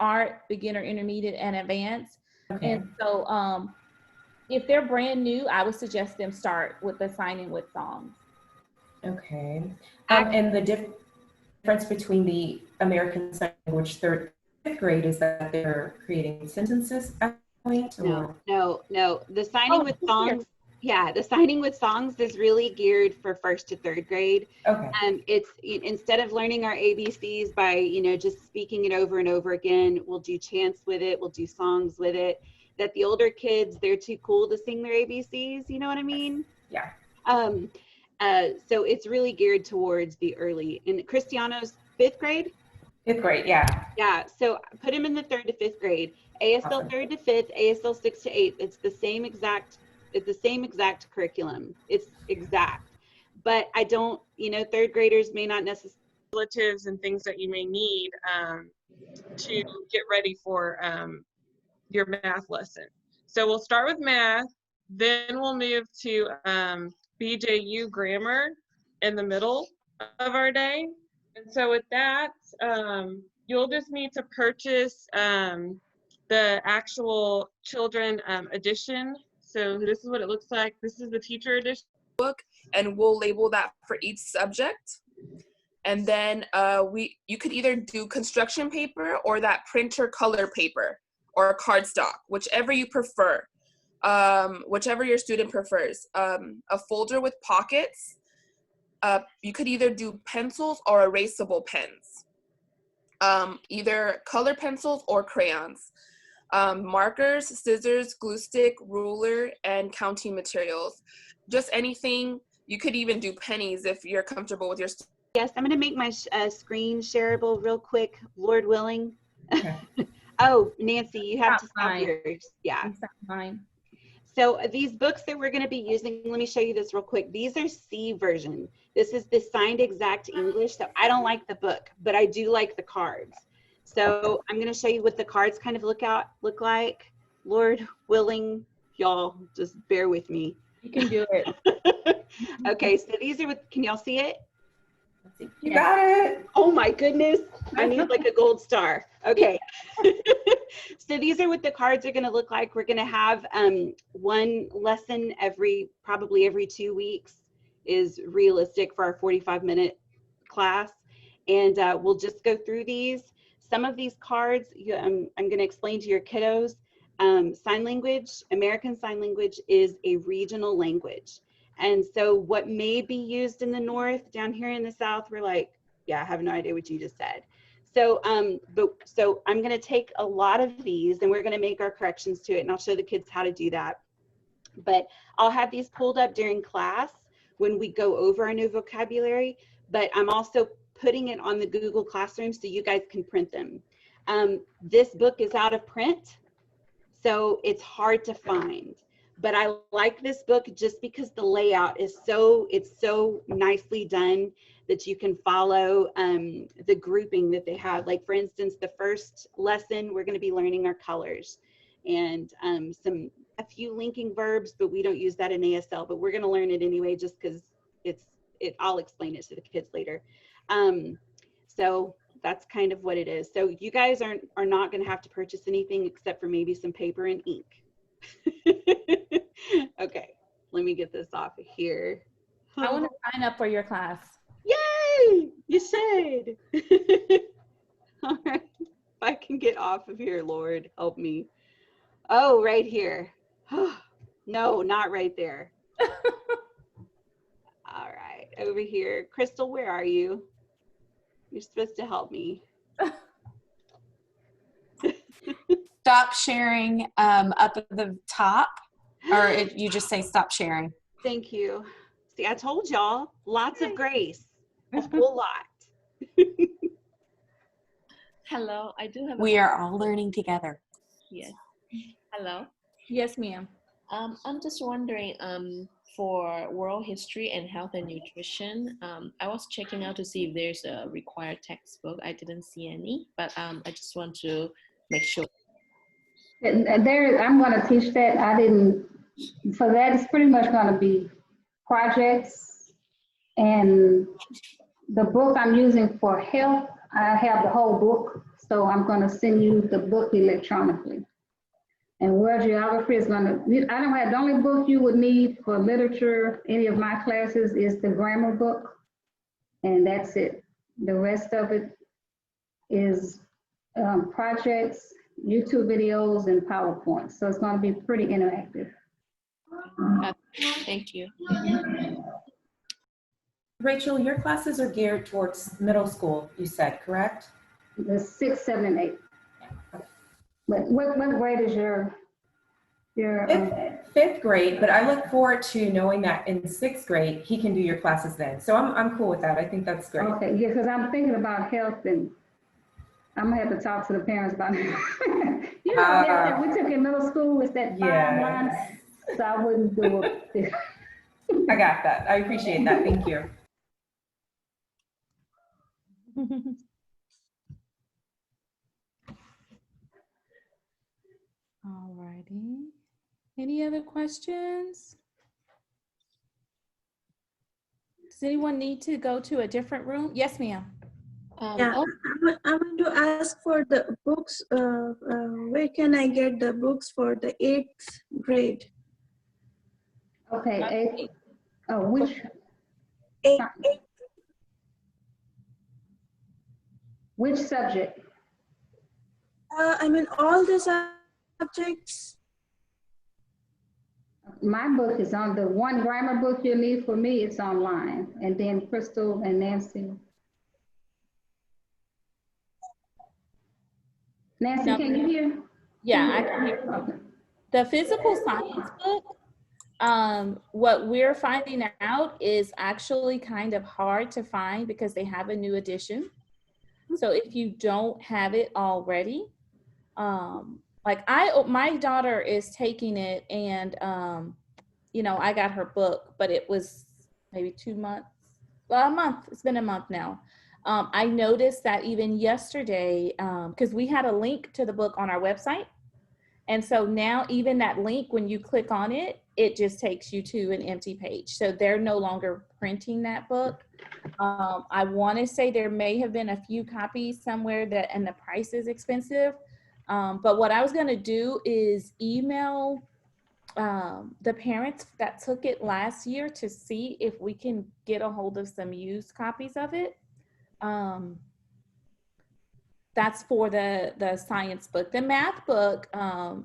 art, beginner, intermediate, and advanced. Okay. And so if they're brand new, I would suggest them start with the signing with songs. Okay. And the difference between the American Sign Language 3rd, 5th grade is that they're creating sentences at point? No. The signing with songs, the signing with songs is really geared for 1st to 3rd grade. Okay. It's instead of learning our ABCs by just speaking it over and over again, we'll do chants with it, we'll do songs with it. That the older kids, they're too cool to sing their ABCs, you know what I mean? Yeah. So it's really geared towards the early. And Cristiano's 5th grade? 5th grade, yeah. Yeah, so put him in the 3rd to 5th grade. ASL Awesome. 3rd to 5th, ASL 6 to 8th. It's the same exact curriculum. It's exact. But I don't, 3rd graders may not necessarily relatives and things that you may need to get ready for your math lesson. So we'll start with math, then we'll move to BJU grammar in the middle of our day. And so with that, you'll just need to purchase the actual children edition. So this is what it looks like. This is the teacher edition book, and we'll label that for each subject. And then you could either do construction paper or that printer color paper or cardstock, whichever you prefer, whichever your student prefers. A folder with pockets. You could either do pencils or erasable pens, either color pencils or crayons, markers, scissors, glue stick, ruler, and counting materials. Just anything. You could even do pennies if you're comfortable with your Yes, I'm going to make my screen shareable real quick, Lord willing. Okay. Oh, Nancy, you have to stop Fine. yours. Yeah. It's not mine. So these books that we're going to be using, let me show you this real quick. These are C version. This is the signed exact English. So I don't like the book, but I do like the cards. So I'm going to show you what the cards kind of look like. Lord willing, y'all just bear with me. You can do it. Okay, so these are what, can y'all see it? You got it. Oh my goodness. I need like a gold star. Okay. So these are what the cards are going to look like. We're going to have one lesson probably every 2 weeks is realistic for our 45-minute class. And we'll just go through these. Some of these cards, I'm going to explain to your kiddos. Sign language, American Sign Language is a regional language. And so what may be used in the North, down here in the South, we're like, yeah, I have no idea what you just said. So, so I'm going to take a lot of these and we're going to make our corrections to it. And I'll show the kids how to do that. But I'll have these pulled up during class when we go over our new vocabulary. But I'm also putting it on the Google Classroom so you guys can print them. This book is out of print, so it's hard to find. But I like this book just because the layout is it's so nicely done that you can follow the grouping that they have. Like for instance, the first lesson, we're going to be learning our colors and a few linking verbs, but we don't use that in ASL, but we're going to learn it anyway, just because I'll explain it to the kids later. So that's kind of what it is. So you guys are not going to have to purchase anything except for maybe some paper and ink. Okay, let me get this off of here. I want to sign up for your class. Yay! You should. All right, if I can get off of here, Lord, help me. Oh, right here. No, not right there. All right, over here. Crystal, where are you? You're supposed to help me. Stop sharing up at the top, or you just say stop sharing. Thank you. See, I told y'all, lots of grace, a whole lot. Hello, I do have We are all learning together. Yes. Hello. Yes, ma'am. I'm just wondering, for world history and health and nutrition, I was checking out to see if there's a required textbook. I didn't see any, but I just want to make sure. I'm going to teach that. For that, it's pretty much going to be projects. And the book I'm using for health, I have the whole book. So I'm going to send you the book electronically. And world geography is going to, the only book you would need for literature, any of my classes, is the grammar book. And that's it. The rest of it is projects, YouTube videos, and PowerPoint. So it's going to be pretty interactive. Thank you. Rachel, your classes are geared towards middle school, you said, correct? The 6, 7, and 8. But what grade is your fifth grade, but I look forward to knowing that in sixth grade, he can do your classes then. So I'm cool with that. I think that's great. Okay, yeah, because I'm thinking about health and I'm gonna have to talk to the parents about it. You know, that we took in middle school, it's that fine line, Yes. so I wouldn't do it. I got that. I appreciate that. Thank you. All righty. Any other questions? Does anyone need to go to a different room? Yes, ma'am. Yeah, I want to ask for the books. Where can I get the books for the 8th grade? Okay, which? Eight. Which subject? I mean, all the subjects. My book is on the one grammar book you need for me, it's online. And then Crystal and Nancy. Nancy, can you hear? Yeah, I can hear. Okay. The physical science book, what we're finding out is actually kind of hard to find because they have a new edition. So if you don't have it already, like my daughter is taking it and, you know, I got her book, but it was maybe 2 months, well, a month, it's been a month now. I noticed that even yesterday, because we had a link to the book on our website. And so now even that link, when you click on it, it just takes you to an empty page. So they're no longer printing that book. I want to say there may have been a few copies somewhere that, and the price is expensive. But what I was going to do is email the parents that took it last year to see if we can get a hold of some used copies of it. That's for the science book. The math book,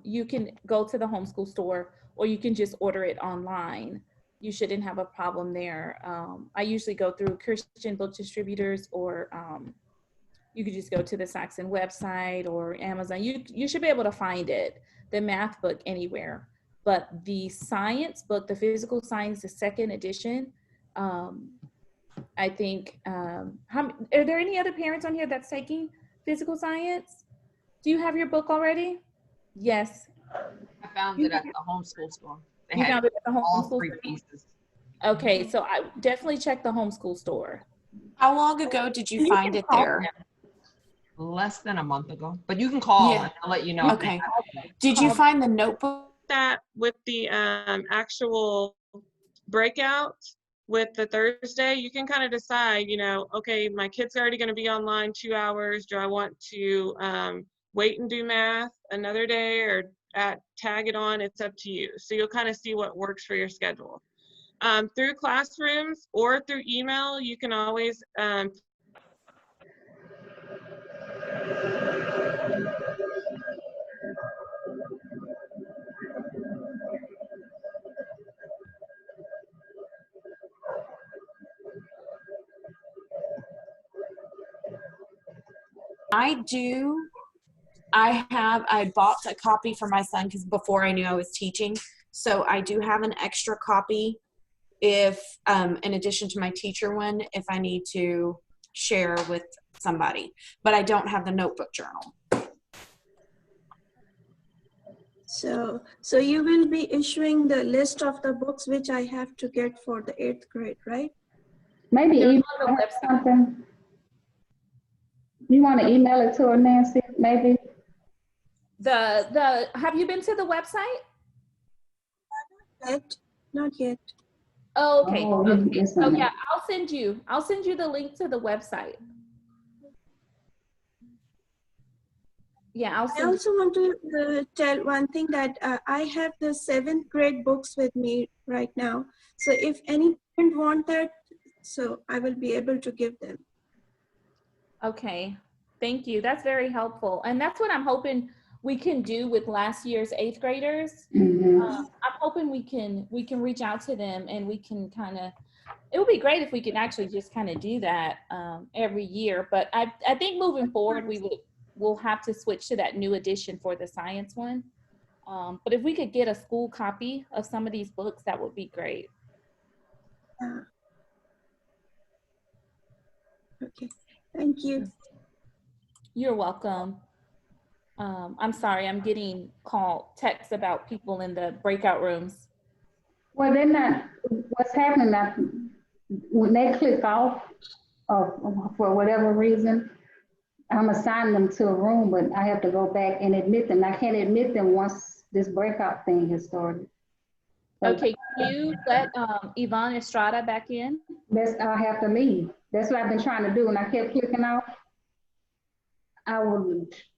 you can go to the homeschool store or you can just order it online. You shouldn't have a problem there. I usually go through Christian book distributors or you could just go to the Saxon website or Amazon. You should be able to find it, the math book, anywhere. But the science book, the physical science, the second edition, I think, are there any other parents on here that's taking physical science? Do you have your book already? Yes. I found it at the homeschool store. They You had found it at the all homeschool 3 store? pieces. Okay, so I definitely check the homeschool store. How long ago did you find it there? Less than a month ago, but you can call Yeah. and I'll let you know. if they Okay. have it. Did you find the notebook? That with the actual breakout with the Thursday, you can kind of decide, you know, okay, my kid's already going to be online 2 hours. Do I want to wait and do math another day or tag it on? It's up to you. So you'll kind of see what works for your schedule. Through classrooms or through email, you can always I bought a copy for my son because before I knew I was teaching. So I do have an extra copy if, in addition to my teacher one, if I need to share with somebody, but I don't have the notebook journal. So you will be issuing the list of the books which I have to get for the 8th grade, right? Maybe email her something. You want to email it to her, Nancy, maybe? Have you been to the website? Not yet. Oh, okay. Oh, Okay. So listen. yeah, I'll send you the link to the website. Yeah, I also want to tell one thing that I have the 7th grade books with me right now. So if any parent want that, so I will be able to give them. Okay, thank you. That's very helpful. And that's what I'm hoping we can do with last year's 8th graders. I'm hoping we can reach out to them and we can kind of, it would be great if we could actually just kind of do that every year. But I think moving forward, we'll have to switch to that new edition for the science one. But if we could get a school copy of some of these books, that would be great. Okay, thank you. You're welcome. I'm sorry, I'm getting texts about people in the breakout rooms. Well, they're not, what's happening now, when they click off for whatever reason, I'm assigning them to a room, but I have to go back and admit them. I can't admit them once this breakout thing has started. Okay, can you let Yvonne Estrada back in? I have to leave. That's what I've been trying to do, and I kept clicking off.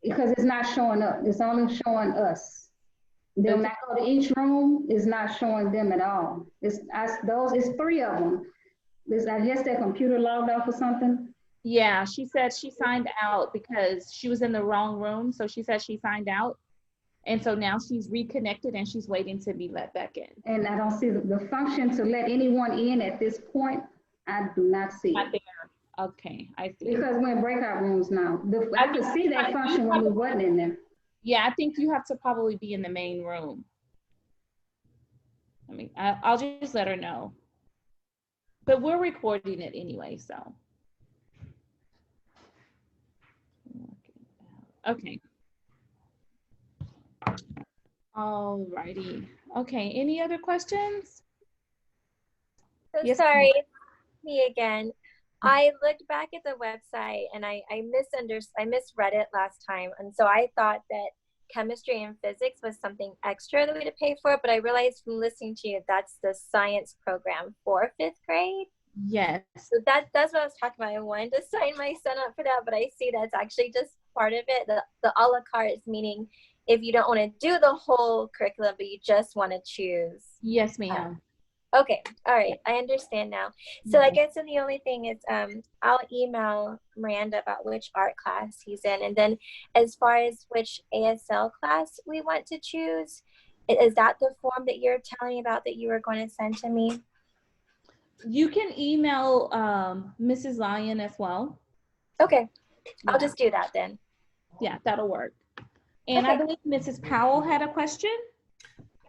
Because it's not showing up. It's only showing us. Then when I go to each room, it's not showing them at all. It's 3 of them. I guess their computer logged off or something. Yeah, she said she signed out because she was in the wrong room. So she said she signed out. And so now she's reconnected and she's waiting to be let back in. And I don't see the function to let anyone in at this point. I do not see Not it. there. Okay, I see. Because we're in breakout rooms now. I can see that function when we wasn't in there. Yeah, I think you have to probably be in the main room. I mean, I'll just let her know. But we're recording it anyway, so. Okay. All righty. Okay, any other questions? So Yes, sorry, me again. I looked back at the website and I misread it last time. And so I thought that chemistry and physics was something extra that we had to pay for, but I realized from listening to you, that's the science program for 5th grade. Yes. So that's what I was talking about. I wanted to sign my son up for that, but I see that's actually just part of it. The a la carte is meaning if you don't want to do the whole curriculum, but you just want to choose. Yes, ma'am. Okay, all right, I understand now. So I guess the only thing is I'll email Miranda about which art class he's in, and then as far as which ASL class we want to choose, is that the form that you're telling me about that you were going to send to me? You can email Mrs. Lyon as well. Okay, I'll just do that then. Yeah, that'll work. And I believe Mrs. Powell had a question.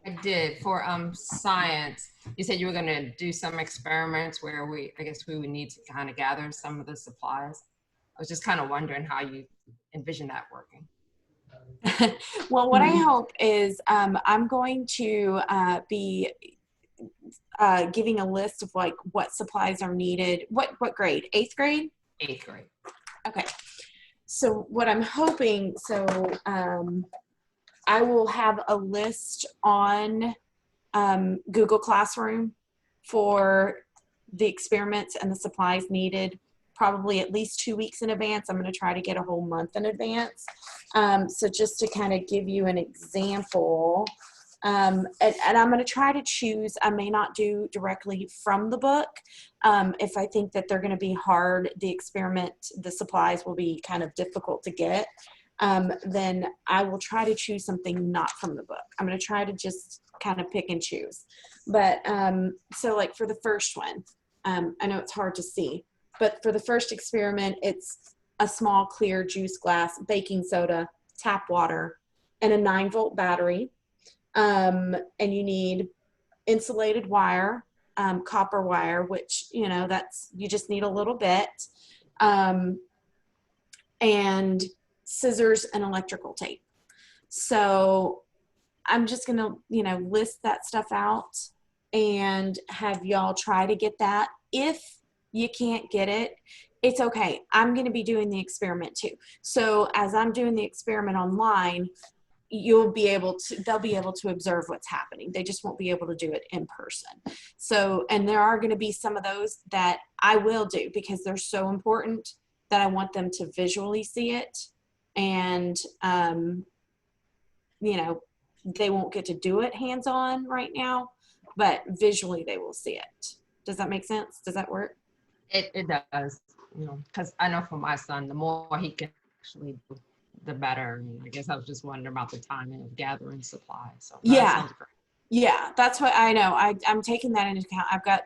I did. For science, you said you were going to do some experiments where I guess we would need to kind of gather some of the supplies. I was just kind of wondering how you envision that working. Well, what I hope is I'm going to be giving a list of like what supplies are needed. What grade? 8th grade? 8th grade. Okay. So what I'm hoping, I will have a list on Google Classroom for the experiments and the supplies needed, probably at least 2 weeks in advance. I'm going to try to get a whole month in advance. So just to kind of give you an example, and I'm going to try to choose, I may not do directly from the book. If I think that they're going to be hard, the supplies will be kind of difficult to get. Then I will try to choose something not from the book. I'm going to try to just kind of pick and choose. But so like for the first one, I know it's hard to see, but for the first experiment, it's a small clear juice glass, baking soda, tap water, and a 9-volt battery. And you need insulated wire, copper wire, which, you just need a little bit. And scissors and electrical tape. So I'm just gonna, list that stuff out and have y'all try to get that. If you can't get it, it's okay. I'm gonna be doing the experiment too. So as I'm doing the experiment online, they'll be able to observe what's happening. They just won't be able to do it in person. So, and there are gonna be some of those that I will do because they're so important that I want them to visually see it. And, they won't get to do it hands-on right now, but visually they will see it. Does that make sense? Does that work? It does, because I know for my son, the more he can actually do, the better. I guess I was just wondering about the timing of gathering supplies. So yeah, that's what I know. I'm taking that into account. I've got,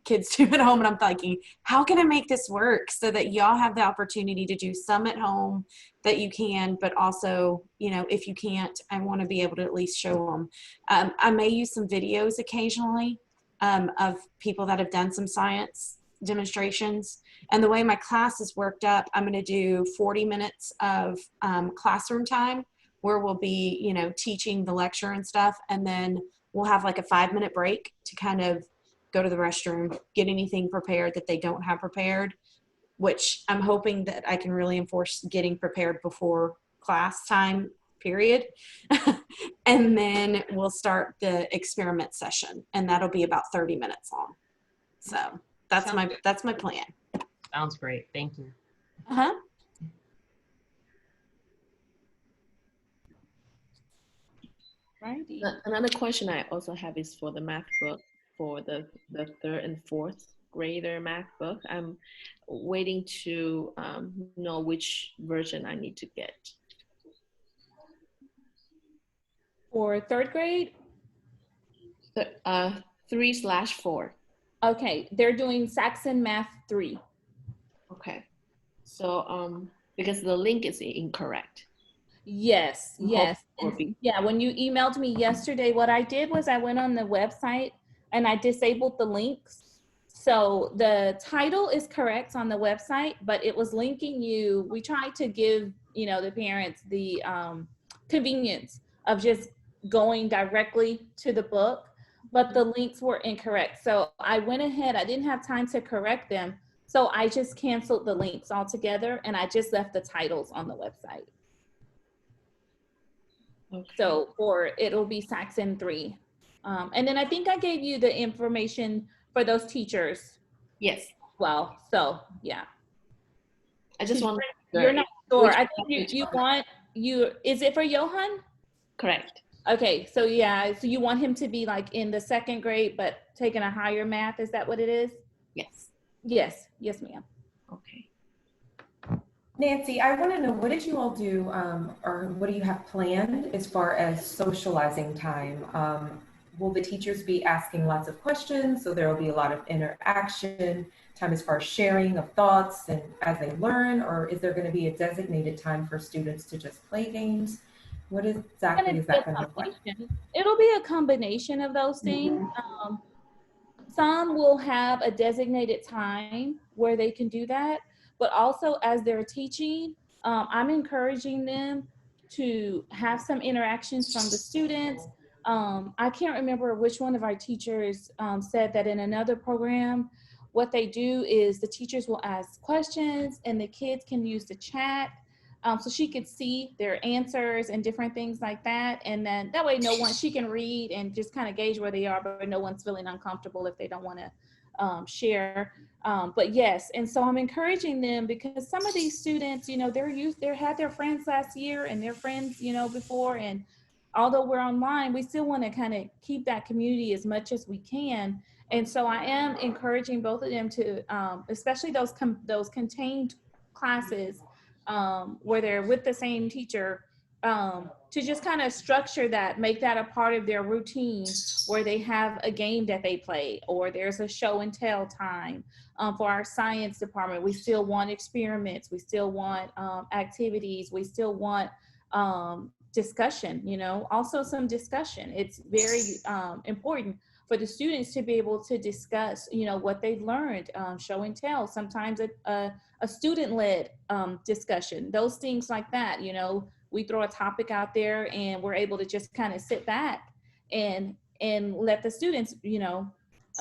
kids do at home, and I'm thinking, how can I make this work so that y'all have the opportunity to do some at home that you can, but also, you know, if you can't, I want to be able to at least show them. I may use some videos occasionally of people that have done some science demonstrations. And the way my class is worked up, I'm going to do 40 minutes of classroom time where we'll be, you know, teaching the lecture and stuff. And then we'll have like a 5-minute break to kind of go to the restroom, get anything prepared that they don't have prepared, which I'm hoping that I can really enforce getting prepared before class time, period. And then we'll start the experiment session, and that'll be about 30 minutes long. So that's my plan. Sounds great. Thank you. Uh-huh. Righty. Another question I also have is for the math book, for the 3rd and 4th grader math book. I'm waiting to know which version I need to get. For 3rd grade? 3/4. Okay, they're doing Saxon Math 3. Okay, so because the link is incorrect. Yes, yes. Yeah, when you emailed me yesterday, what I did was I went on the website and I disabled the links. So the title is correct on the website, but it was linking you. We tried to give, you know, the parents the convenience of just going directly to the book, but the links were incorrect. So I went ahead, I didn't have time to correct them. So I just canceled the links altogether and I just left the titles on the website. Okay. So it'll be Saxon 3. And then I think I gave you the information for those teachers. Yes. Well, so yeah. I just want you're not sure. I think is it for Johan? Correct. Okay, so yeah, so you want him to be like in the 2nd grade, but taking a higher math, is that what it is? Yes. Yes, yes, ma'am. Okay. Nancy, I want to know, what did you all do, or what do you have planned as far as socializing time? Will the teachers be asking lots of questions, so there will be a lot of interaction, time as far as sharing of thoughts and as they learn, or is there going to be a designated time for students to just play games? What exactly is that going to look like? It'll be a combination of those things. Some will have a designated time where they can do that, but also as they're teaching, I'm encouraging them to have some interactions from the students. I can't remember which one of our teachers said that in another program, what they do is the teachers will ask questions and the kids can use the chat. So she could see their answers and different things like that. And then that way she can read and just kind of gauge where they are, but no one's feeling uncomfortable if they don't want to share. But yes, and so I'm encouraging them because some of these students, you know, they had their friends last year and their friends, you know, before. And although we're online, we still want to kind of keep that community as much as we can. And so I am encouraging both of them to, especially those contained classes, where they're with the same teacher, to just kind of structure that, make that a part of their routine where they have a game that they play or there's a show and tell time. For our science department, we still want experiments, we still want activities, we still want discussion, you know, also some discussion. It's very important for the students to be able to discuss, you know, what they've learned, show and tell, sometimes a student-led discussion, those things like that. You know, we throw a topic out there and we're able to just kind of sit back and let the students, you know,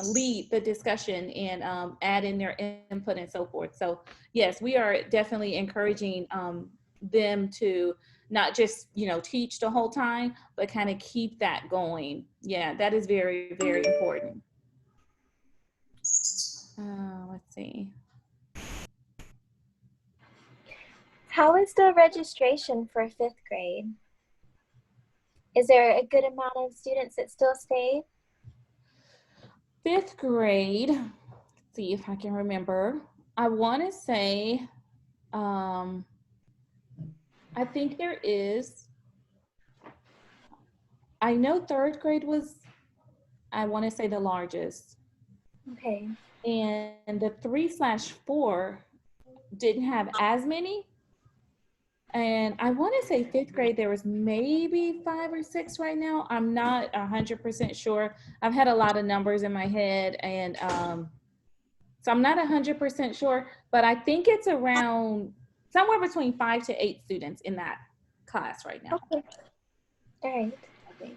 lead the discussion and add in their input and so forth. So yes, we are definitely encouraging them to not just, you know, teach the whole time, but kind of keep that going. Yeah, that is very, very important. Let's see. How is the registration for 5th grade? Is there a good amount of students that still stay? 5th grade, let's see if I can remember. I want to say, I think there is. I know 3rd grade was, I want to say, the largest. Okay. And the 3/4 didn't have as many. And I want to say 5th grade, there was maybe 5 or 6 right now. I'm not 100% sure. I've had a lot of numbers in my head, and so I'm not 100% sure, but I think it's around somewhere between 5 to 8 students in that class right now. Okay. All right. Okay.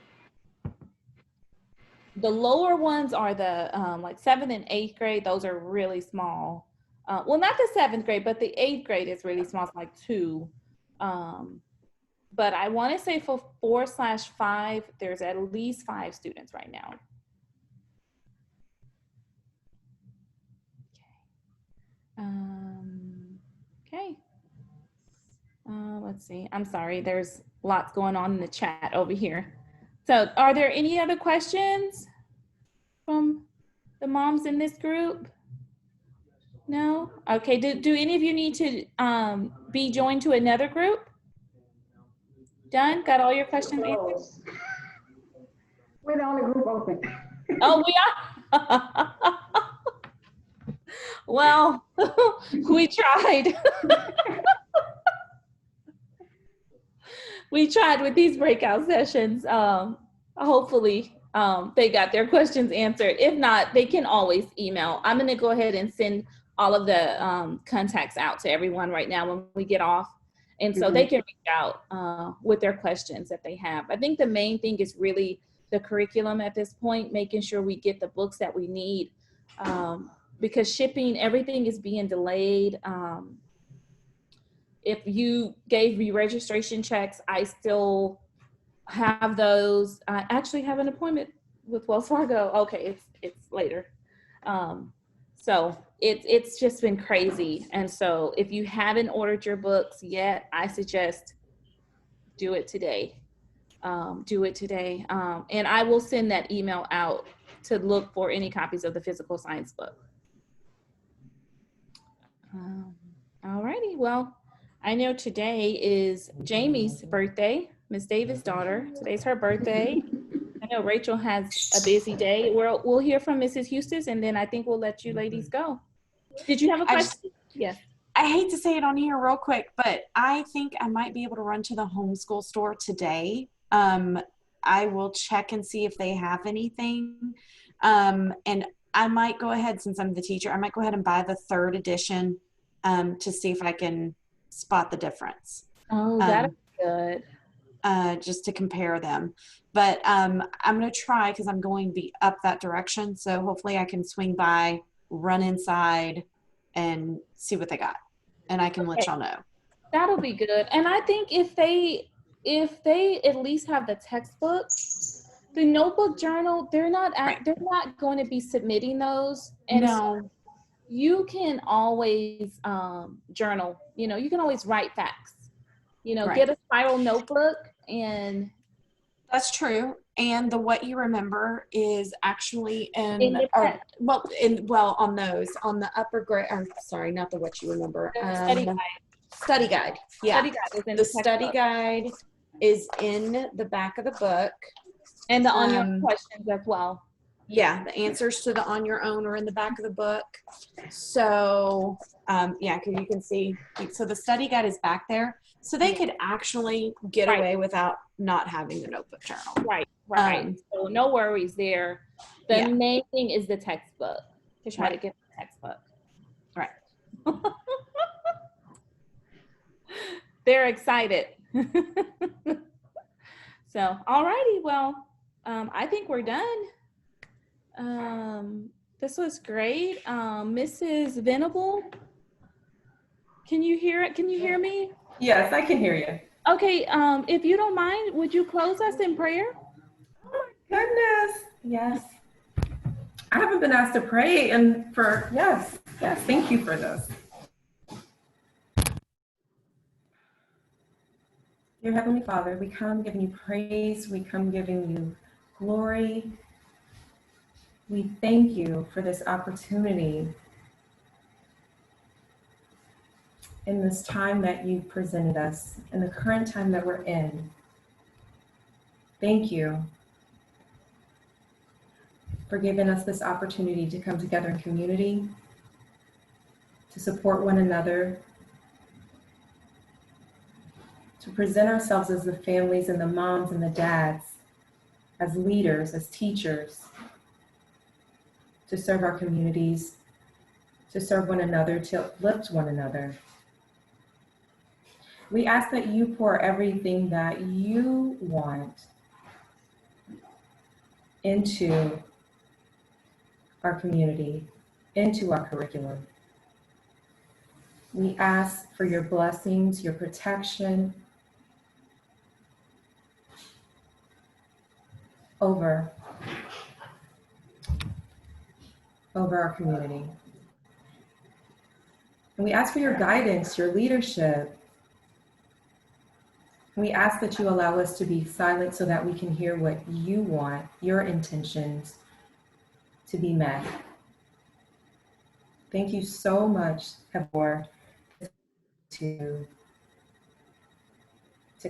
The lower ones are the like 7th and 8th grade. Those are really small. Well, not the 7th grade, but the 8th grade is really small. It's like 2. But I want to say for 4/5, there's at least 5 students right now. Okay. Let's see. I'm sorry. There's lots going on in the chat over here. So are there any other questions from the moms in this group? No? Okay. Do any of you need to be joined to another group? Done? Got all your questions answered? We're the only group open. Oh, we are? Well, we tried. We tried with these breakout sessions. Hopefully they got their questions answered. If not, they can always email. I'm going to go ahead and send all of the contacts out to everyone right now when we get off. And so they can reach out with their questions that they have. I think the main thing is really the curriculum at this point, making sure we get the books that we need, because shipping, everything is being delayed. If you gave me registration checks, I still have those. I actually have an appointment with Wells Fargo. Okay, it's later. So it's just been crazy. And so if you haven't ordered your books yet, I suggest do it today. Do it today. And I will send that email out to look for any copies of the physical science book. All righty. Well, I know today is Jamie's birthday, Miss Davis' daughter. Today's her birthday. I know Rachel has a busy day. We'll hear from Mrs. Eustace, and then I think we'll let you ladies go. Did you have a question? Yes. I hate to say it on here real quick, but I think I might be able to run to the homeschool store today. I will check and see if they have anything. And I might go ahead, since I'm the teacher, I might go ahead and buy the 3rd edition to see if I can spot the difference. Oh, that's good. Just to compare them. But I'm going to try, because I'm going to be up that direction. So hopefully I can swing by, run inside, and see what they got. And I can let y'all know. That'll be good. And I think if they at least have the textbook, the notebook journal, they're not going to be submitting those. And no. So you can always journal. You know, you can always write facts. You know, get a spiral notebook. And that's true. And the What You Remember is actually on the upper grade, or sorry, not the What You Remember. Study guide. Study guide. Yeah. Study guide is in the study guide is in the back of the book. And the on your questions as well. Yeah, the answers to the on your own are in the back of the book. So yeah, because you can see, so the study guide is back there. So they could actually get away without not having the notebook journal. Right. So no worries there. The main thing is the textbook, to try to get the textbook. Right. They're excited. So, all righty. Well, I think we're done. This was great. Mrs. Venable, can you hear it? Can you hear me? Yes, I can hear you. Okay, if you don't mind, would you close us in prayer? Oh my goodness. Yes. I haven't been asked to pray yes, thank you for this. Dear Heavenly Father, we come giving you praise, we come giving you glory. We thank you for this opportunity in this time that you presented us, in the current time that we're in. Thank you for giving us this opportunity to come together in community, to support one another, to present ourselves as the families and the moms and the dads, as leaders, as teachers, to serve our communities, to serve one another, to uplift one another. We ask that you pour everything that you want into our community, into our curriculum. We ask for your blessings, your protection over our community. And we ask for your guidance, your leadership. We ask that you allow us to be silent so that we can hear what you want, your intentions to be met. Thank you so much for to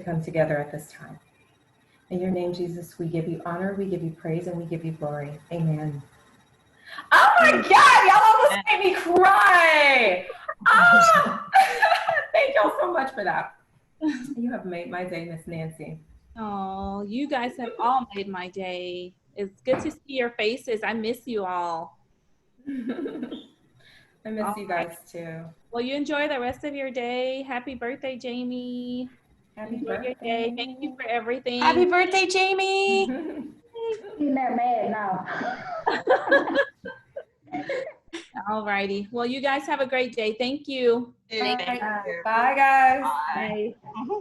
come together at this time. In your name, Jesus, we give you honor, we give you praise, and we give you glory. Amen. Oh my God, y'all almost made me cry. Ah! Thank y'all so much for that. You have made my day, Miss Nancy. Oh, you guys have all made my day. It's good to see your faces. I miss you all. I miss you guys too. Well, you enjoy the rest of your day. Happy birthday, Jamie. Happy enjoy birthday. your day. Thank you for everything. Happy birthday, Jamie. He's not mad now. All righty. Well, you guys have a great day. Thank you. Bye, guys. Bye. Bye.